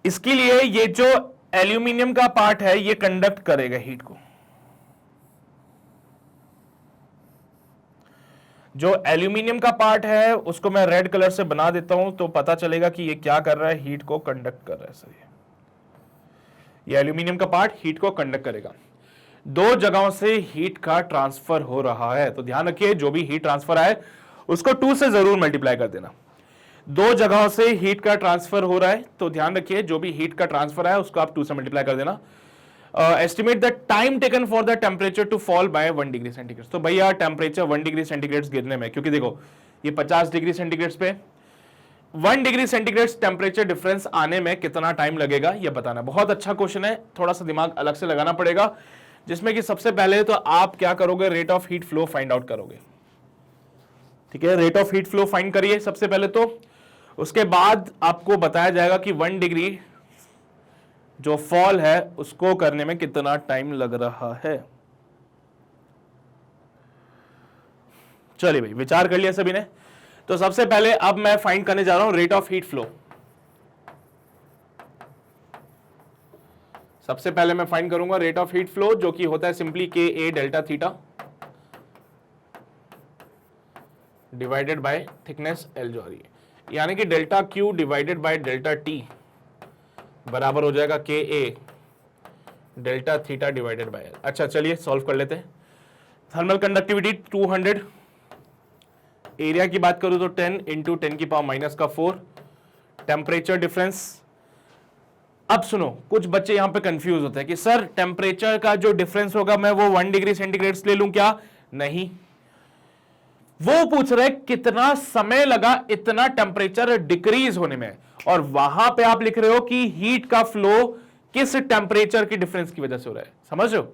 इसके लिए ये जो एल्यूमिनियम का पार्ट है ये कंडक्ट करेगा हीट को। जो एल्यूमिनियम का पार्ट है उसको मैं रेड कलर से बना देता हूं तो पता चलेगा कि ये क्या कर रहा है, हीट को कंडक्ट कर रहा है। सही है, ये एल्यूमिनियम का पार्ट हीट को कंडक्ट करेगा। दो जगहों से हीट का ट्रांसफर हो रहा है, तो ध्यान रखिए जो भी हीट ट्रांसफर आए उसको 2 से जरूर मल्टीप्लाई कर देना। दो जगहों से हीट का ट्रांसफर हो रहा है तो ध्यान रखिए जो भी हीट का ट्रांसफर है उसको आप 2 से मल्टीप्लाई कर देना। Estimate the time taken for the temperature to fall by 1 degree centigrade. तो भैया टेम्परेचर 1 डिग्री सेंटीग्रेड गिरने में, क्योंकि देखो ये 50 डिग्री सेंटीग्रेड पे 1 डिग्री सेंटीग्रेड टेम्परेचर डिफरेंस आने में कितना टाइम लगेगा ये बताना। बहुत अच्छा क्वेश्चन है, थोड़ा सा दिमाग अलग से लगाना पड़ेगा, जिसमें कि सबसे पहले तो आप क्या करोगे, rate of heat flow find out करोगे। ठीक है, rate of heat flow find करिए सबसे पहले तो, उसके बाद आपको बताया जाएगा कि 1 डिग्री जो फॉल है उसको करने में कितना टाइम लग रहा है। चलिए भाई, विचार कर लिया सभी ने। तो सबसे पहले अब मैं फाइंड करने जा रहा हूं रेट ऑफ हीट फ्लो। सबसे पहले मैं फाइंड करूंगा रेट ऑफ हीट फ्लो, जो कि होता है simply K A delta theta divided by thickness L जो आ रही है, यानी कि delta Q divided by delta T बराबर हो जाएगा K A delta theta divided by L. अच्छा चलिए सॉल्व कर लेते हैं। थर्मल कंडक्टिविटी 200, एरिया की बात करूं तो 10 इंटू 10 की पावर माइनस का 4, टेम्परेचर डिफरेंस। अब सुनो, कुछ बच्चे यहां पे कंफ्यूज होते हैं कि सर टेम्परेचर का जो डिफरेंस होगा मैं वो 1 डिग्री सेंटीग्रेड ले लूं क्या? नहीं, वो पूछ रहे कितना समय लगा इतना टेम्परेचर डिक्रीज होने में, और वहां पे आप लिख रहे हो कि हीट का फ्लो किस टेम्परेचर की डिफरेंस की वजह से हो रहा है। समझ रहे हो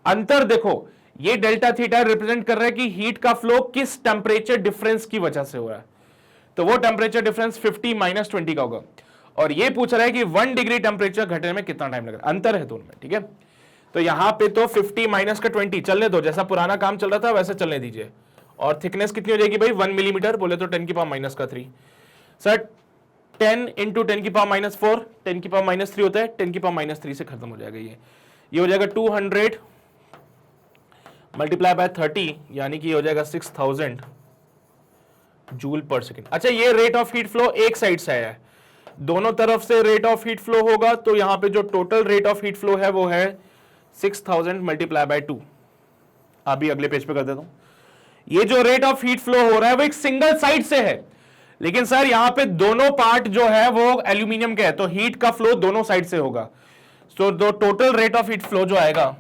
अंतर? देखो ये डेल्टा थीटा रिप्रेजेंट कर रहा है कि हीट का फ्लो किस टेम्परेचर डिफरेंस की वजह से हो रहा है, तो वो टेम्परेचर डिफरेंस 50 माइनस 20 का होगा। और ये पूछ रहा है कि 1 डिग्री टेम्परेचर घटने में कितना टाइम लगेगा, अंतर है दोनों में। ठीक है, तो यहां पे तो 50 माइनस का 20 चलने दो, जैसा पुराना काम चल रहा था वैसे चलने दीजिए। और थिकनेस कितनी हो जाएगी भाई, 1 मिलीमीटर, बोले तो 10 की पावर माइनस का 3। सर 10 इंटू 10 की पावर माइनस 4, 10 की पावर माइनस 3 होता है, 10 की पावर माइनस 3 से खत्म हो जाएगा। ये हो जाएगा 200 मल्टीप्लाई बाय 30, यानी कि हो जाएगा 6000 जूल पर सेकेंड। अच्छा, ये रेट ऑफ हीट फ्लो एक साइड से आया है, दोनों तरफ से रेट ऑफ हीट फ्लो होगा, तो यहां पे जो total rate of heat flow है वो है 6000 मल्टीप्लाई बाय 2। अभी अगले पेज पे कर देता हूं। ये जो रेट ऑफ हीट फ्लो हो रहा है वो एक सिंगल साइड से है, लेकिन सर यहां पे दोनों पार्ट जो है वो एल्यूमिनियम के है, तो हीट का फ्लो दोनों साइड से होगा। तो total rate of heat flow जो आएगा,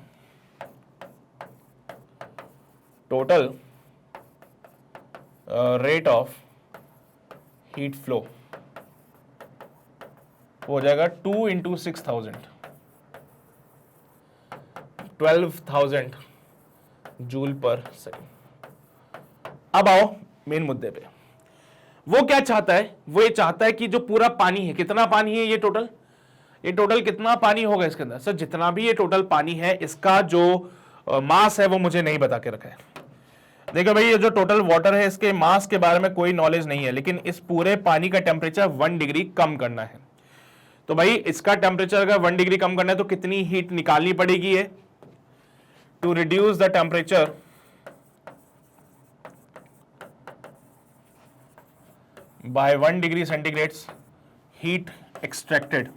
total rate of heat flow हो जाएगा 2 इंटू 6000, 12,000 जूल पर सेकेंड। अब आओ मेन मुद्दे पे। वो क्या चाहता है, वो ये चाहता है कि जो पूरा पानी है, कितना पानी है ये टोटल कितना पानी होगा इसके अंदर। सर जितना भी ये टोटल पानी है इसका जो मास है वो मुझे नहीं बता के रखा है। देखो भाई, ये जो टोटल वाटर है इसके मास के बारे में कोई नॉलेज नहीं है, लेकिन इस पूरे पानी का टेम्परेचर 1 डिग्री कम करना है। तो भाई इसका टेम्परेचर अगर 1 डिग्री कम करना है तो कितनी हीट निकालनी पड़ेगी है, to reduce the temperature by 1 degree centigrade, heat extracted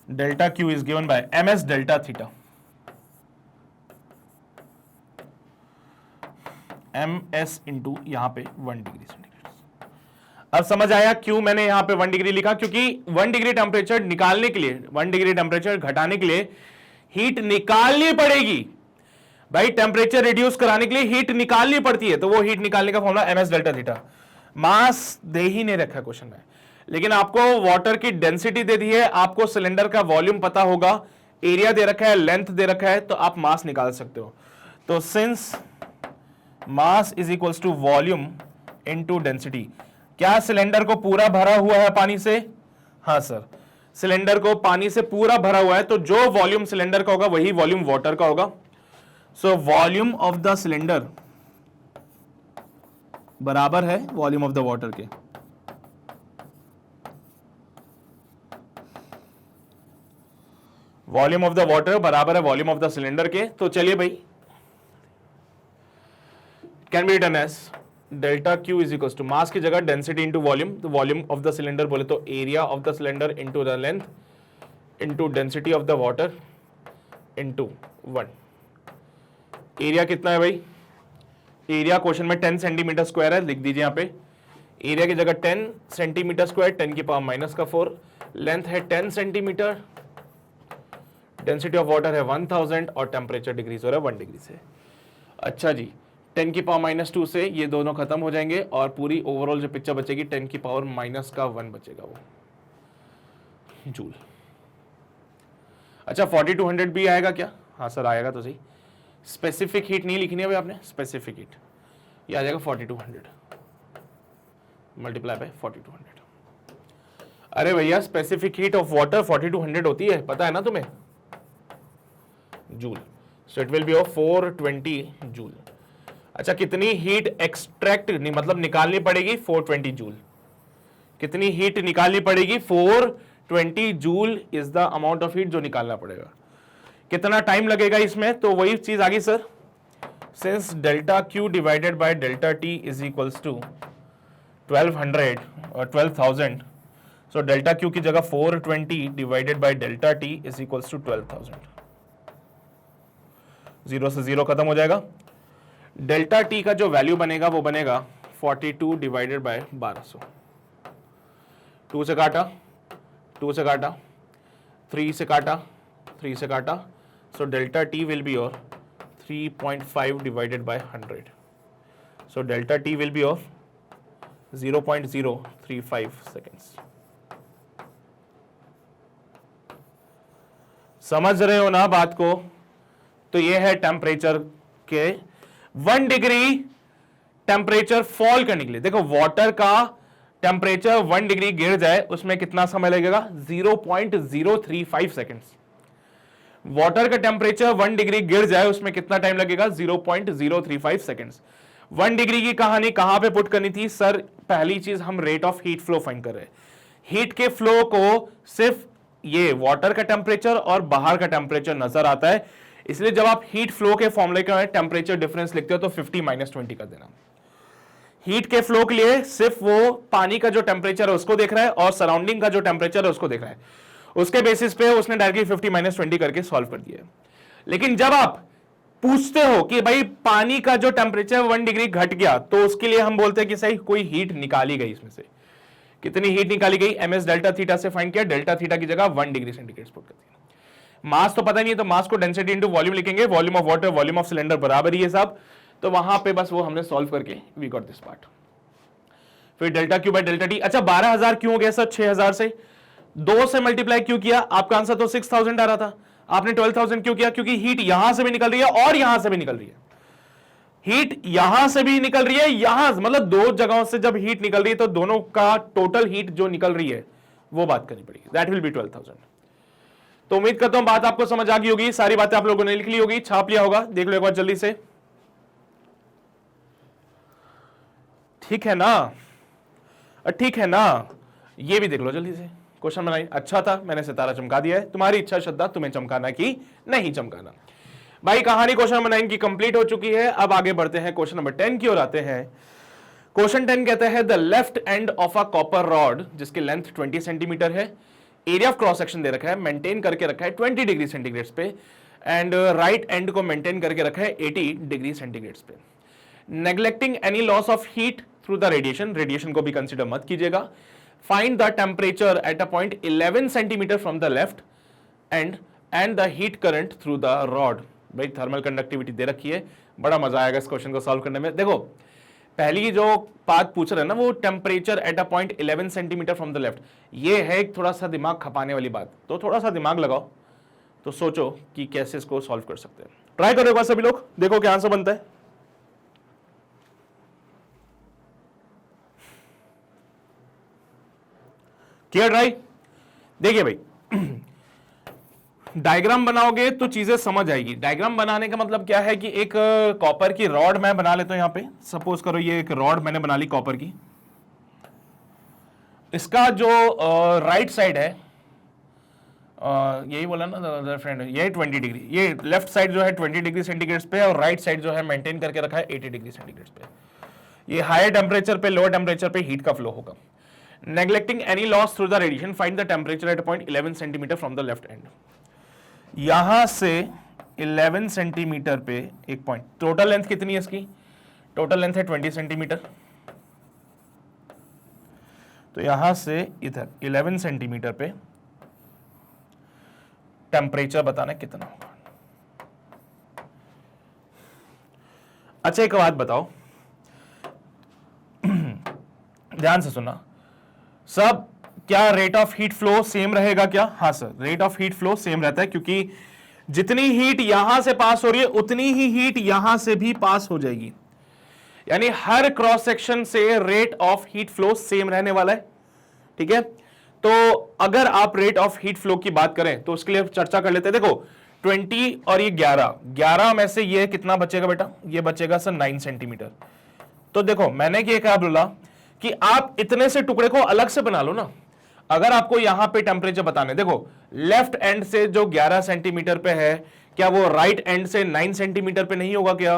delta Q is given by ms delta theta। ms into यहां पे 1 डिग्री सेंटीग्रेड। अब समझ आया क्यों मैंने यहां पे 1 डिग्री लिखा, क्योंकि 1 डिग्री टेम्परेचर निकालने के लिए, 1 डिग्री टेम्परेचर घटाने के लिए हीट निकालनी पड़ेगी भाई। टेम्परेचर रिड्यूस कराने के लिए हीट निकालनी पड़ती है, तो वो हीट निकालने का formula M S delta theta. Mass दे ही नहीं रखा क्वेश्चन में, लेकिन आपको वाटर की डेंसिटी दे दी है, आपको सिलेंडर का वॉल्यूम पता होगा, एरिया दे रखा है, लेंथ दे रखा है, तो आप मास निकाल सकते हो। तो since mass is equals to volume into density, क्या सिलेंडर को पूरा भरा हुआ है पानी से? हाँ सर, सिलेंडर को पानी से पूरा भरा हुआ है, तो जो वॉल्यूम सिलेंडर का होगा वही वॉल्यूम वाटर का होगा। So volume of the cylinder बराबर है वॉल्यूम ऑफ द वाटर के। वॉल्यूम ऑफ द वाटर बराबर है वॉल्यूम ऑफ द सिलेंडर के। तो चलिए भाई, can be written as delta Q is equal to mass की जगह डेंसिटी इंटू वॉल्यूम, तो वॉल्यूम ऑफ द सिलेंडर बोले तो area of the cylinder into the length into density of the water into 1। Area कितना है भाई? Area question में 10 centimetre square है, लिख दीजिए यहां पे। एरिया की जगह 10 सेंटीमीटर स्क्वायर, 10 की पावर माइनस का 4। लेंथ है 10 सेंटीमीटर, डेंसिटी ऑफ वाटर है 1000 और टेम्परेचर डिग्रीज हो रहा है 1 डिग्री से। अच्छा जी, 10 की पावर माइनस 2 से ये दोनों खत्म हो जाएंगे और पूरी ओवरऑल जो पिक्चर बचेगी 10 की पावर माइनस का 1 बचेगा, वो जूल। अच्छा 4200 भी आएगा क्या? हाँ सर आएगा तो सही। स्पेसिफिक हीट नहीं लिखनी है भाई आपने, स्पेसिफिक हीट ये आ जाएगा 4200 मल्टीप्लाई बाय 4200। अरे भैया स्पेसिफिक हीट ऑफ वाटर 4200 होती है, पता है ना तुम्हें, joule. So it will be of 420 joule. अच्छा कितनी हीट एक्सट्रैक्ट नहीं मतलब निकालनी पड़ेगी? 420 जूल। कितनी हीट निकालनी पड़ेगी? 420 joule is the amount of heat जो निकालना पड़ेगा। कितना टाइम लगेगा इसमें? तो वही चीज आ गई sir, since delta Q divided by delta T is equals to 1200 और 12000, सो डेल्टा क्यू की जगह 420 divided by delta T is equals to 12000। Zero से जीरो खत्म हो जाएगा। डेल्टा टी का जो वैल्यू बनेगा वो बनेगा 42 डिवाइडेड बाय 1200। 2 से काटा, 2 से काटा, 3 से काटा, 3 से काटा, so delta t will be of 3.5 divided by 100, so delta t will be of 0.035 seconds। समझ रहे हो ना बात को? तो ये है टेम्परेचर के 1 डिग्री टेम्परेचर फॉल करने के लिए। देखो वाटर का टेम्परेचर 1 डिग्री गिर जाए उसमें कितना समय लगेगा? 0.035 सेकेंड्स। वाटर का टेम्परेचर 1 डिग्री गिर जाए उसमें कितना टाइम लगेगा? 0.035 सेकेंड्स। 1 डिग्री की कहानी कहां पे पुट करनी थी सर? पहली चीज हम rate of heat flow find कर रहे हैं। हीट के फ्लो को सिर्फ ये वाटर का टेम्परेचर और बाहर का टेम्परेचर नजर आता है, इसलिए जब आप हीट फ्लो के फॉर्मूले के टेम्परेचर डिफरेंस लिखते हो तो 50 - 20 कर देना। हीट के फ्लो के लिए सिर्फ वो पानी का जो टेम्परेचर है उसको देख रहा है और सराउंडिंग का जो टेम्परेचर है उसको देख रहा है, उसके बेसिस पे उसने डायरेक्टली 50 - 20 करके सॉल्व कर दिया। लेकिन जब आप पूछते हो कि भाई पानी का जो टेम्परेचर 1 डिग्री घट गया, तो उसके लिए हम बोलते हैं कि सही कोई हीट निकाली गई। इसमें से कितनी हीट निकाली गई? ms डेल्टा थीटा से फाइंड किया, डेल्टा थीटा की जगह 1 डिग्री सेंटीग्रेड पुट कर दिया। मास तो पता नहीं है, तो मास को डेंसिटी इंटू वॉल्यूम लिखेंगे, volume of water volume of cylinder बराबर ही है साहब, तो वहां पे बस वो हमने सॉल्व करके वी गॉट दिस पार्ट। फिर delta Q by delta T. अच्छा 12000 क्यों हो गया सर? 6000 से 2 से मल्टीप्लाई क्यों किया? आपका आंसर तो 6000 आ रहा था, आपने 12000 क्यों किया? क्योंकि हीट यहां से भी निकल रही है और यहां से भी निकल रही है। हीट यहां से भी निकल रही है, यहां मतलब 2 जगहों से जब हीट निकल रही है तो दोनों का टोटल हीट जो निकल रही है वो बात करनी पड़ेगी, दैट विल बी 12000। तो उम्मीद करता हूं बात आपको समझ आ गई होगी, सारी बातें आप लोगों ने लिख ली होगी, छाप लिया होगा, देख लो एक बार जल्दी से। ठीक है ना? ठीक है ना? ये भी देख लो जल्दी से, क्वेश्चन बनाइए। अच्छा था, मैंने सितारा चमका दिया है, तुम्हारी इच्छा श्रद्धा तुम्हें चमकाना कि नहीं चमकाना। भाई कहानी क्वेश्चन नंबर 9 की कंप्लीट हो चुकी है। अब आगे बढ़ते हैं क्वेश्चन नंबर 10 की ओर आते हैं। क्वेश्चन 10 कहता है the left end of a copper rod जिसकी लेंथ 20 सेंटीमीटर है, एरिया ऑफ क्रॉस सेक्शन दे रखा है, मेंटेन करके रखा है 20 डिग्री सेंटीग्रेड पे, एंड राइट एंड को मेंटेन करके रखा है 80 डिग्री सेंटीग्रेड पे। Neglecting any loss of heat through the radiation, radiation को भी कंसिडर मत कीजिएगा। Find the temperature at a point 11 centimetre from the left and the heat current through the rod. भाई थर्मल कंडक्टिविटी दे रखी है, बड़ा मजा आएगा इस क्वेश्चन को सॉल्व करने में। देखो पहली जो बात पूछ रहे हैं ना वो temperature at a point 11 centimetre from the left, ये है एक थोड़ा सा दिमाग खपाने वाली बात, तो थोड़ा सा दिमाग लगाओ, तो सोचो कि कैसे इसको सॉल्व कर सकते हैं। ट्राई करो एक बार सभी लोग, देखो क्या आंसर बनता है। किया ट्राई? देखिए भाई डायग्राम बनाओगे तो चीजें समझ आएगी। डायग्राम बनाने का मतलब क्या है कि एक कॉपर की रॉड मैं बना लेता हूं यहां पे, सपोज करो ये एक रॉड मैंने बना ली कॉपर की। इसका जो राइट साइड है, यही बोला ना फ्रेंड, ये 20 डिग्री, ये लेफ्ट साइड जो है 20 डिग्री सेंटीग्रेड पे है और राइट साइड जो है मेंटेन करके रखा है 80 डिग्री सेंटीग्रेड पे। ये हायर टेम्परेचर पे लोअर टेम्परेचर पे हीट का फ्लो होगा। Neglecting any loss through the radiation, find the temperature at point 11 centimetre from the left and. यहां से 11 सेंटीमीटर पे एक पॉइंट, टोटल लेंथ कितनी है इसकी? टोटल लेंथ है 20 सेंटीमीटर, तो यहां से इधर 11 सेंटीमीटर पे टेम्परेचर बताना कितना होगा। अच्छा एक बात बताओ, ध्यान से सुनना सब, क्या rate of heat flow same रहेगा क्या? हाँ sir, rate of heat flow same रहता है, क्योंकि जितनी हीट यहां से पास हो रही है उतनी ही हीट यहां से भी पास हो जाएगी, यानी हर क्रॉस सेक्शन से rate of heat flow same रहने वाला है। ठीक है, तो अगर आप रेट ऑफ हीट फ्लो की बात करें तो उसके लिए चर्चा कर लेते हैं। देखो 20 और ये 11 में से ये कितना बचेगा बेटा? ये बचेगा सर 9 सेंटीमीटर। तो देखो मैंने क्या बोला कि आप इतने से टुकड़े को अलग से बना लो ना। अगर आपको यहां पे टेम्परेचर बताने, देखो लेफ्ट एंड से जो 11 सेंटीमीटर पे है, क्या वो राइट एंड से 9 सेंटीमीटर पे नहीं होगा क्या?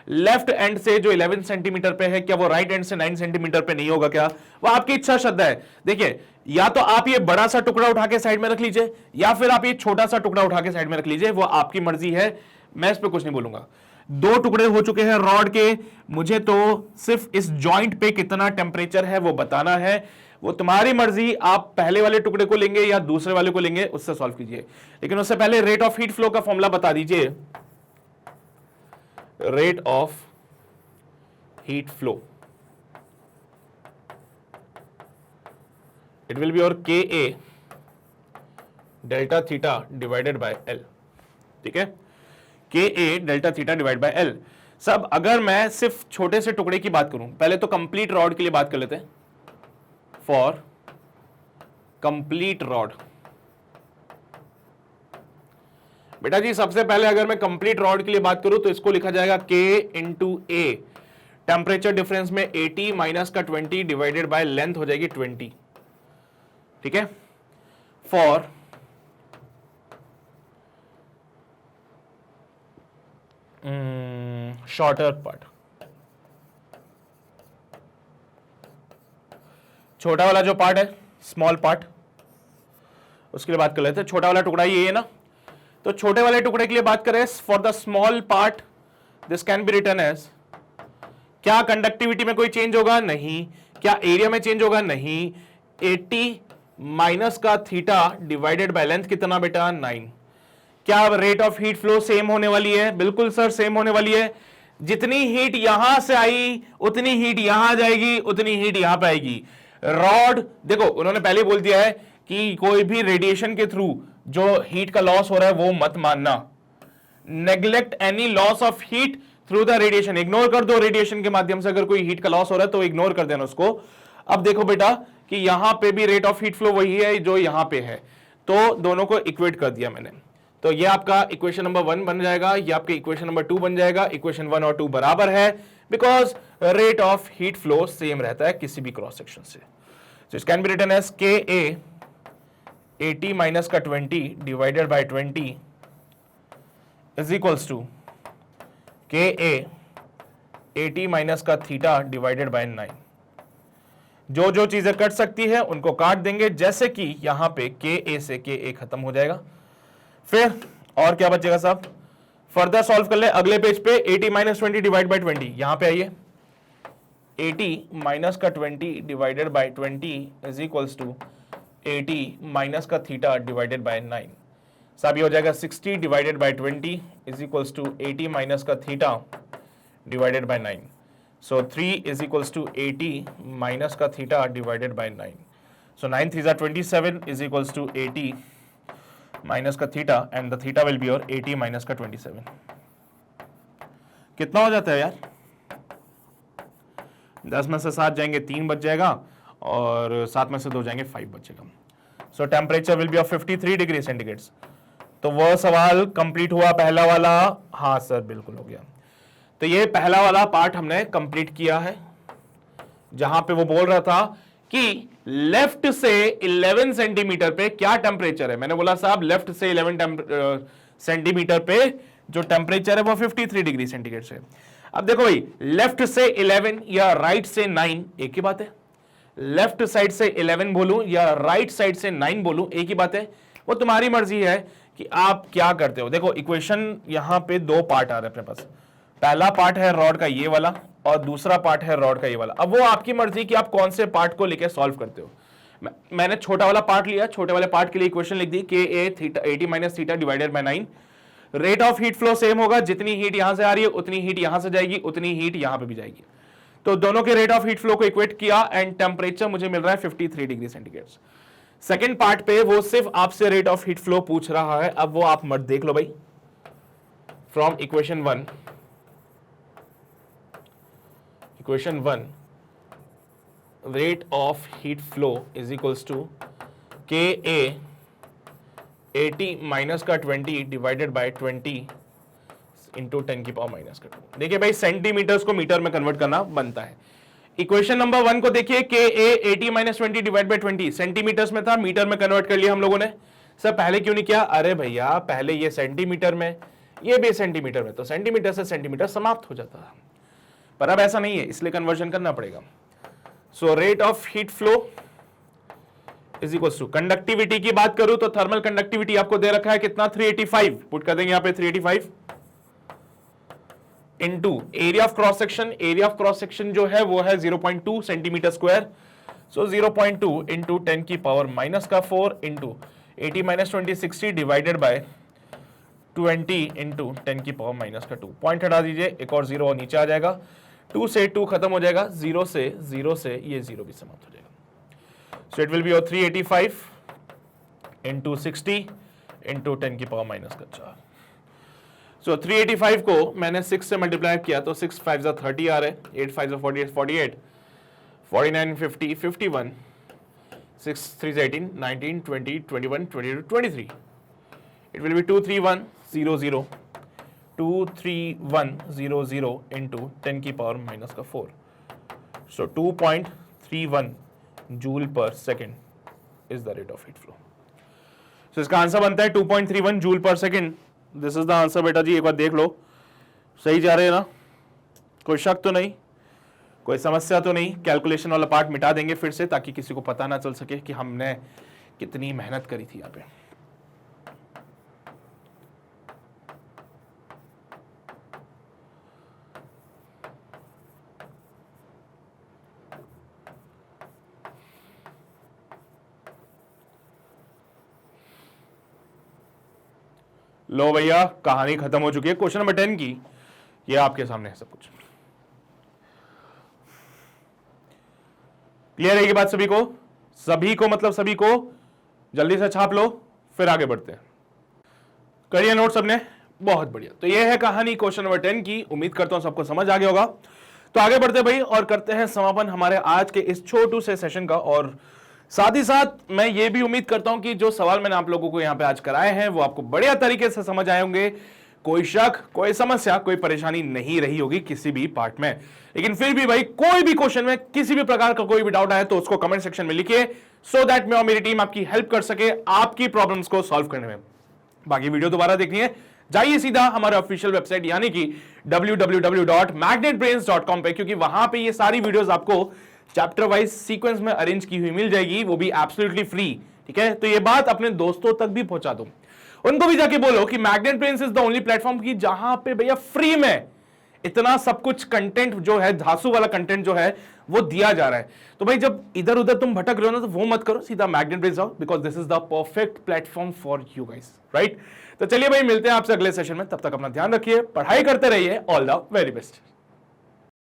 लेफ्ट एंड से जो 11 सेंटीमीटर पे है, क्या वो राइट एंड से 9 सेंटीमीटर पे नहीं होगा क्या? वो आपकी इच्छा श्रद्धा है। देखिए या तो आप ये बड़ा सा टुकड़ा उठा के साइड में रख लीजिए, या फिर आप ये छोटा सा टुकड़ा उठा के साइड में रख लीजिए, वो आपकी मर्जी है, मैं इस पे कुछ नहीं बोलूंगा। 2 टुकड़े हो चुके हैं रॉड के, मुझे तो सिर्फ इस जॉइंट पे कितना टेम्परेचर है वो बताना है, वो तुम्हारी मर्जी, आप पहले वाले टुकड़े को लेंगे या दूसरे वाले को लेंगे, उससे सॉल्व कीजिए। लेकिन उससे पहले रेट ऑफ हीट फ्लो का फॉर्मूला बता दीजिए। Rate of heat flow, it will be your Ka delta theta divided bye L। ठीक है, Ka delta theta divide by L। सब अगर मैं सिर्फ छोटे से टुकड़े की बात करूं, पहले तो कंप्लीट रॉड के लिए बात कर लेते हैं। फॉर कंप्लीट रॉड, बेटा जी सबसे पहले अगर मैं कंप्लीट रॉड के लिए बात करूं तो इसको लिखा जाएगा K into A, temperature difference में 80 माइनस का 20 डिवाइडेड बाय लेंथ हो जाएगी 20। ठीक है, फॉर शॉर्टर पार्ट, छोटा वाला जो पार्ट है, स्मॉल पार्ट, उसके लिए बात कर लेते हैं। छोटा वाला टुकड़ा ये है ना, तो छोटे वाले टुकड़े के लिए बात करें, for the small part this can be written as, क्या कंडक्टिविटी में कोई चेंज होगा? नहीं। क्या एरिया में चेंज होगा? नहीं। 80 माइनस का थीटा डिवाइडेड बाय लेंथ कितना बेटा? 9। क्या rate of heat flow same होने वाली है? बिल्कुल सर सेम होने वाली है। जितनी हीट यहां से आई उतनी हीट यहां जाएगी, उतनी हीट यहां पे आएगी। रॉड देखो उन्होंने पहले बोल दिया है कि कोई भी रेडिएशन के थ्रू जो हीट का लॉस हो रहा है वो मत मानना। Neglect any loss of heat through the radiation, ignore कर दो रेडिएशन के माध्यम से अगर कोई हीट का लॉस हो रहा है तो इग्नोर कर देना उसको। अब देखो बेटा कि यहां पे भी रेट ऑफ हीट फ्लो वही है जो यहां पे है, तो दोनों को इक्वेट कर दिया मैंने। तो ये आपका इक्वेशन नंबर 1 बन जाएगा, ये आपके इक्वेशन नंबर 2 बन जाएगा। इक्वेशन 1 और 2 बराबर है because rate of heat flow same रहता है किसी भी क्रॉस सेक्शन से। So it can be written as Ka 80 minus का 20 divided by 20 is equals to Ka 80 minus का थीटा डिवाइडेड बाय 9। जो जो चीजें कट सकती है उनको काट देंगे, जैसे कि यहां पे Ka से Ka खत्म हो जाएगा। फिर और क्या बचेगा साहब? फर्दर सॉल्व कर ले अगले पेज पे 80 माइनस 20 डिवाइड बाई 20, यहां पे आइए 80 माइनस का 20 divided by 20 is equals to 80 minus का थीटा डिवाइडेड बाई 9। साहब ये हो जाएगा 60 divided by 20 is equals to 80 minus का theta divided by 9। So 3 is equals to 80 minus का थीटा डिवाइडेड बाई 9। सो 9 3 जा 27 इज इक्वल्स टू 80 माइनस का theta and the theta will be your 80 minus का 27। कितना हो जाता है यार? 10 में से 7 जाएंगे 3 बच जाएगा और 7 में से 2 जाएंगे 5 बचेगा। सो temperature will be of 53 degree centigrade. तो वह सवाल कंप्लीट हुआ पहला वाला। हाँ सर बिल्कुल हो गया। तो ये पहला वाला पार्ट हमने कंप्लीट किया है जहां पे वो बोल रहा था कि लेफ्ट से 11 सेंटीमीटर पे क्या टेम्परेचर है। मैंने बोला साहब लेफ्ट से 11 सेंटीमीटर पे जो टेम्परेचर है वो 53 डिग्री सेंटीग्रेड है। अब देखो भाई लेफ्ट से 11 या राइट से 9 एक ही बात है। लेफ्ट साइड से 11 बोलूं या राइट साइड से 9 बोलूं एक ही बात है। वो तुम्हारी मर्जी है कि आप क्या करते हो। देखो इक्वेशन यहां पे दो पार्ट आ रहे हैं अपने पास। पहला पार्ट है रॉड का ये वाला और दूसरा पार्ट है रॉड का ये वाला। अब वो आपकी मर्जी कि आप कौन से पार्ट को लेकर सॉल्व करते हो। मैंने छोटा वाला पार्ट लिया, छोटे वाले पार्ट के लिए इक्वेशन लिख दी K A theta 80 minus theta divided by 9। Rate of heat flow same होगा, जितनी हीट यहां से आ रही है उतनी हीट यहां से जाएगी, उतनी हीट यहां पे भी जाएगी। तो दोनों के रेट ऑफ हीट फ्लो को इक्वेट किया एंड टेम्परेचर मुझे मिल रहा है 53 डिग्री सेंटीग्रेड। सेकेंड पार्ट पे वो सिर्फ आपसे रेट ऑफ हीट फ्लो पूछ रहा है। अब वो आप मत देख लो भाई। From equation 1 rate of heat flow is equals to Ka 80 minus का 20 डिवाइडेड बाय 20 इंटू 10 की पावर माइनस का 2। देखिए भाई सेंटीमीटर्स को मीटर में कन्वर्ट करना बनता है। इक्वेशन नंबर 1 को देखिए Ka 80 minus 20 divide by 20 centimetres में था, मीटर में कन्वर्ट कर लिया हम लोगों ने। सर पहले क्यों नहीं किया? अरे भैया पहले ये सेंटीमीटर में ये भी सेंटीमीटर में, तो सेंटीमीटर से सेंटीमीटर समाप्त हो जाता है। पर अब ऐसा नहीं है, इसलिए कन्वर्जन करना पड़ेगा। So rate of heat flow is equal to, conductivity की बात करूं तो थर्मल कंडक्टिविटी आपको दे रखा है कितना 385, पुट कर देंगे यहां पे 385 into area of cross section. Area of cross section जो है वो है 0.2 सेंटीमीटर स्क्वायर। सो 0.2 इंटू 10 की पावर माइनस का 4 into 80 minus 20 60 divided by 20 into 10 की पावर माइनस का 2। पॉइंट हटा दीजिए, एक और जीरो नीचे आ जाएगा, 2 से 2 खत्म हो जाएगा, 0 से ये 0 भी समाप्त हो जाएगा। सो it will B 385 into 60 into 10 की पावर माइनस का 4। सो 385 को मैंने 6 से मल्टीप्लाई किया तो 6 5 जा 30 आ रहे, 8 5 जा 48 48 49 50 51 6 3 जा 18 19 20 21 22 23। It will be 23100 23100 into 10 की पावर माइनस का 4। So 2.31 joule per second is the rate of heat flow. So इसका आंसर बनता है 2.31 joule per second. This is the answer बेटा जी, एक बार देख लो सही जा रहे हैं ना, कोई शक तो नहीं, कोई समस्या तो नहीं। कैलकुलेशन वाला पार्ट मिटा देंगे फिर से ताकि किसी को पता ना चल सके कि हमने कितनी मेहनत करी थी यहाँ पे। लो भैया कहानी खत्म हो चुकी है। क्वेश्चन नंबर 10 की ये आपके सामने है सब कुछ। क्लियर है ये बात सभी को? सभी को मतलब सभी को? जल्दी से छाप लो फिर आगे बढ़ते हैं। करिए नोट सबने, बहुत बढ़िया। तो ये है कहानी क्वेश्चन नंबर 10 की। उम्मीद करता हूं सबको समझ आ गया होगा। तो आगे बढ़ते भाई और करते हैं समापन हमारे आज के इस छोटू से सेशन का। और साथ ही साथ मैं ये भी उम्मीद करता हूं कि जो सवाल मैंने आप लोगों को यहां पे आज कराए हैं वो आपको बढ़िया तरीके से समझ आए होंगे। कोई शक, कोई समस्या, कोई परेशानी नहीं रही होगी किसी भी पार्ट में। लेकिन फिर भी भाई कोई भी क्वेश्चन में किसी भी प्रकार का कोई भी डाउट आए तो उसको कमेंट सेक्शन में लिखिए, सो दैट मैं और मेरी टीम आपकी हेल्प कर सके आपकी प्रॉब्लम्स को सॉल्व करने में। बाकी वीडियो दोबारा देखनी है, जाइए सीधा हमारे ऑफिशियल वेबसाइट यानी कि www.magnetbrains.com पे, क्योंकि वहां पे ये सारी वीडियोस आपको चैप्टर वाइज सीक्वेंस में अरेंज की हुई मिल जाएगी, वो भी एब्सोल्युटली फ्री। ठीक है, तो ये बात अपने दोस्तों तक भी पहुंचा दो। उनको भी जाके बोलो कि magnet brains is the only platform की जहां पे भैया फ्री में इतना सब कुछ कंटेंट जो है, धासु वाला कंटेंट जो है वो दिया जा रहा है। तो भाई जब इधर उधर तुम भटक रहे हो ना, तो वो मत करो, सीधा मैग्नेट ब्रेन्स आओ, because this is the perfect platform for you guys, right. तो चलिए भाई, मिलते हैं आपसे अगले सेशन में, तब तक अपना ध्यान रखिए, पढ़ाई करते रहिए, ऑल द वेरी बेस्ट।